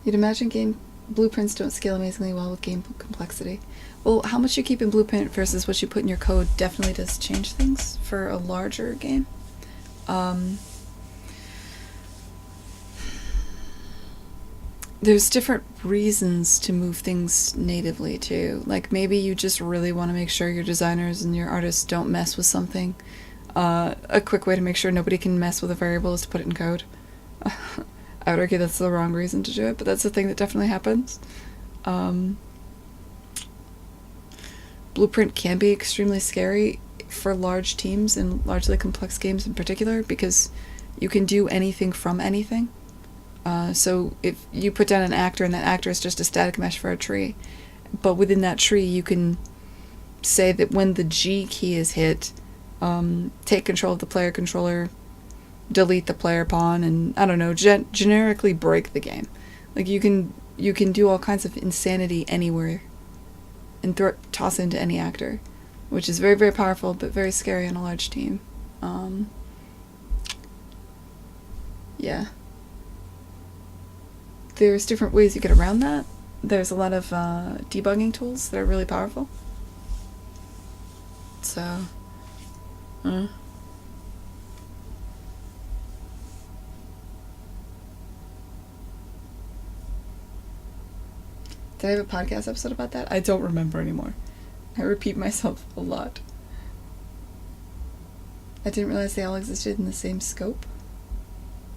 You'd imagine game blueprints don't scale amazingly well with game complexity. Well, how much you keep in Blueprint versus what you put in your code definitely does change things for a larger game. There's different reasons to move things natively, too. Like, maybe you just really want to make sure your designers and your artists don't mess with something. A quick way to make sure nobody can mess with a variable is to put it in code. I would argue that's the wrong reason to do it, but that's the thing that definitely happens. Blueprint can be extremely scary for large teams and largely complex games in particular, because you can do anything from anything. So if you put down an actor and that actor is just a static mesh for a tree, but within that tree you can say that when the G key is hit, take control of the player controller, delete the player pawn, and I don't know, generically break the game. Like, you can do all kinds of insanity anywhere and toss it into any actor, which is very, very powerful but very scary on a large team. Yeah. There's different ways you get around that. There's a lot of debugging tools that are really powerful. So, Did I have a podcast episode about that? I don't remember anymore. I repeat myself a lot. I didn't realize they all existed in the same scope.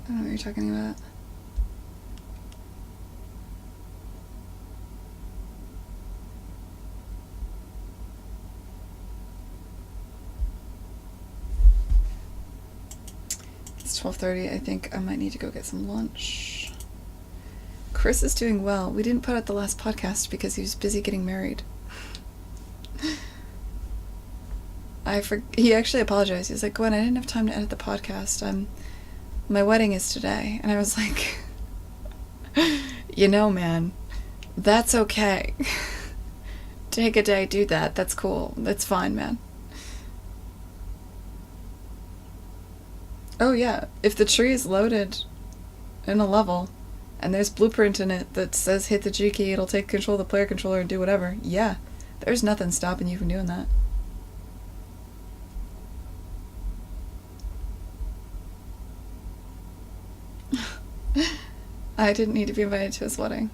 I don't know what you're talking about. It's 12:30. I think I might need to go get some lunch. Chris is doing well. We didn't put out the last podcast because he was busy getting married. He actually apologized. He was like, Gwen, I didn't have time to edit the podcast. My wedding is today. And I was like, you know, man, that's okay. Take a day, do that. That's cool. That's fine, man. Oh, yeah. If the tree is loaded in a level, and there's Blueprint in it that says hit the G key, it'll take control of the player controller and do whatever. Yeah, there's nothing stopping you from doing that. I didn't need to be invited to his wedding.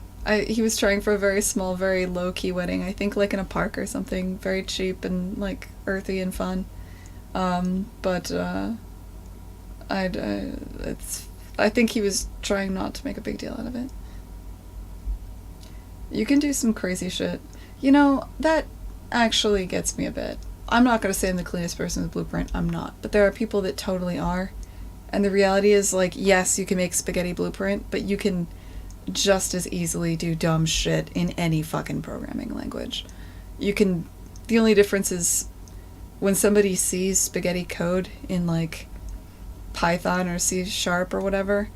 He was trying for a very small, very low-key wedding. I think like in a park or something, very cheap and like earthy and fun. I think he was trying not to make a big deal out of it. You can do some crazy shit. You know, that actually gets me a bit. I'm not going to say I'm the cleanest person with Blueprint. I'm not. But there are people that totally are. And the reality is, like, yes, you can make spaghetti Blueprint, but you can just as easily do dumb shit in any fucking programming language. The only difference is when somebody sees spaghetti code in, like, Python or C# or whatever,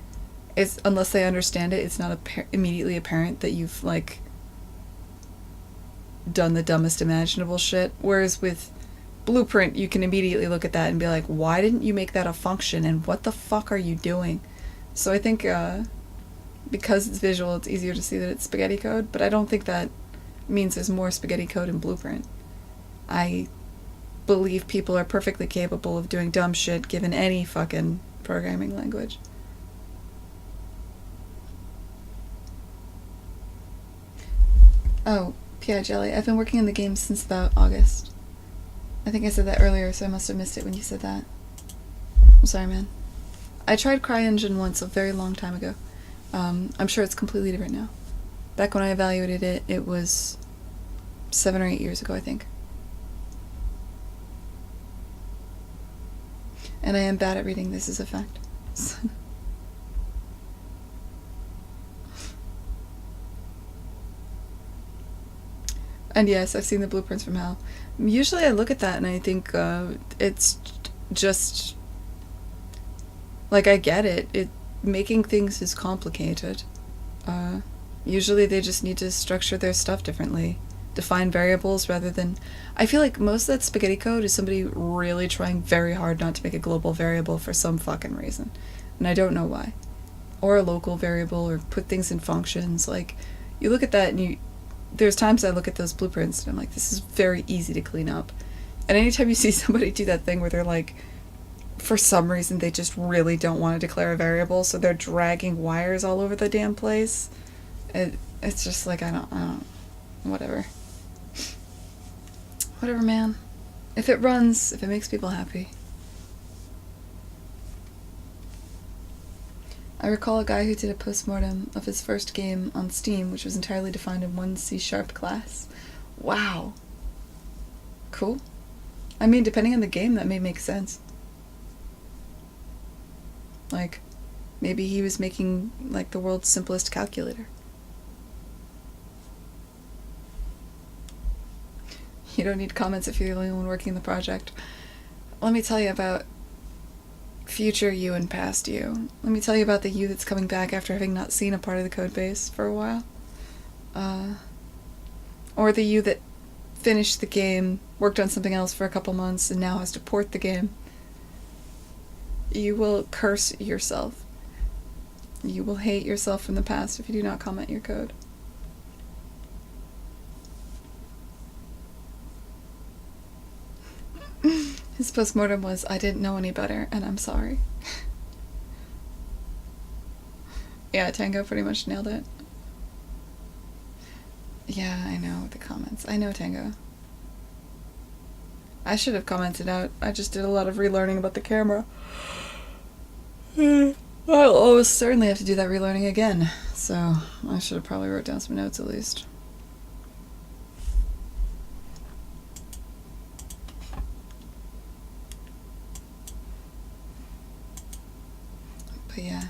unless they understand it, it's not immediately apparent that you've, like, done the dumbest imaginable shit. Whereas with Blueprint, you can immediately look at that and be like, why didn't you make that a function, and what the fuck are you doing? So I think because it's visual, it's easier to see that it's spaghetti code, but I don't think that means there's more spaghetti code in Blueprint. I believe people are perfectly capable of doing dumb shit given any fucking programming language. Oh, P.I. Jelly, I've been working on the game since about August. I think I said that earlier, so I must have missed it when you said that. I'm sorry, man. I tried CryEngine once a very long time ago. I'm sure it's completely different now. Back when I evaluated it, it was 7 or 8 years ago, I think. And I am bad at reading, this is a fact. And yes, I've seen the blueprints from hell. Usually I look at that and I think it's just... Like, I get it. Making things is complicated. Usually they just need to structure their stuff differently. Define variables rather than... I feel like most of that spaghetti code is somebody really trying very hard not to make a global variable for some fucking reason. And I don't know why. Or a local variable, or put things in functions. Like, you look at that and you... There's times I look at those blueprints and I'm like, this is very easy to clean up. And anytime you see somebody do that thing where they're like, for some reason they just really don't want to declare a variable, so they're dragging wires all over the damn place. It's just like, I don't, whatever. Whatever, man. If it runs, if it makes people happy. I recall a guy who did a postmortem of his first game on Steam, which was entirely defined in one C# class. Wow. Cool. I mean, depending on the game, that may make sense. Like, maybe he was making, like, the world's simplest calculator. You don't need comments if you're the only one working the project. Let me tell you about future you and past you. Let me tell you about the you that's coming back after having not seen a part of the code base for a while. Or the you that finished the game, worked on something else for a couple months, and now has to port the game. You will curse yourself. You will hate yourself from the past if you do not comment your code. His postmortem was, I didn't know any better, and I'm sorry. Yeah, Tango pretty much nailed it. Yeah, I know, the comments. I know, Tango. I should have commented out. I just did a lot of relearning about the camera. I'll almost certainly have to do that relearning again, so I should have probably wrote down some notes at least. But yeah.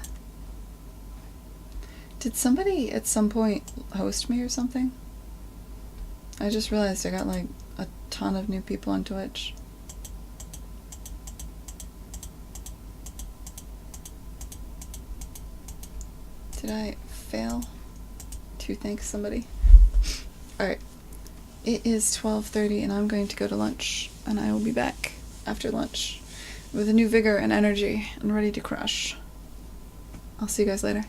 Did somebody at some point host me or something? I just realized I got like a ton of new people on Twitch. Did I fail to thank somebody? Alright. It is 12:30 and I'm going to go to lunch, and I will be back after lunch with a new vigor and energy and ready to crush. I'll see you guys later.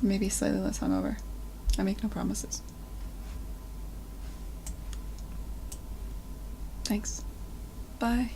Maybe slightly less hungover. I make no promises. Thanks. Bye.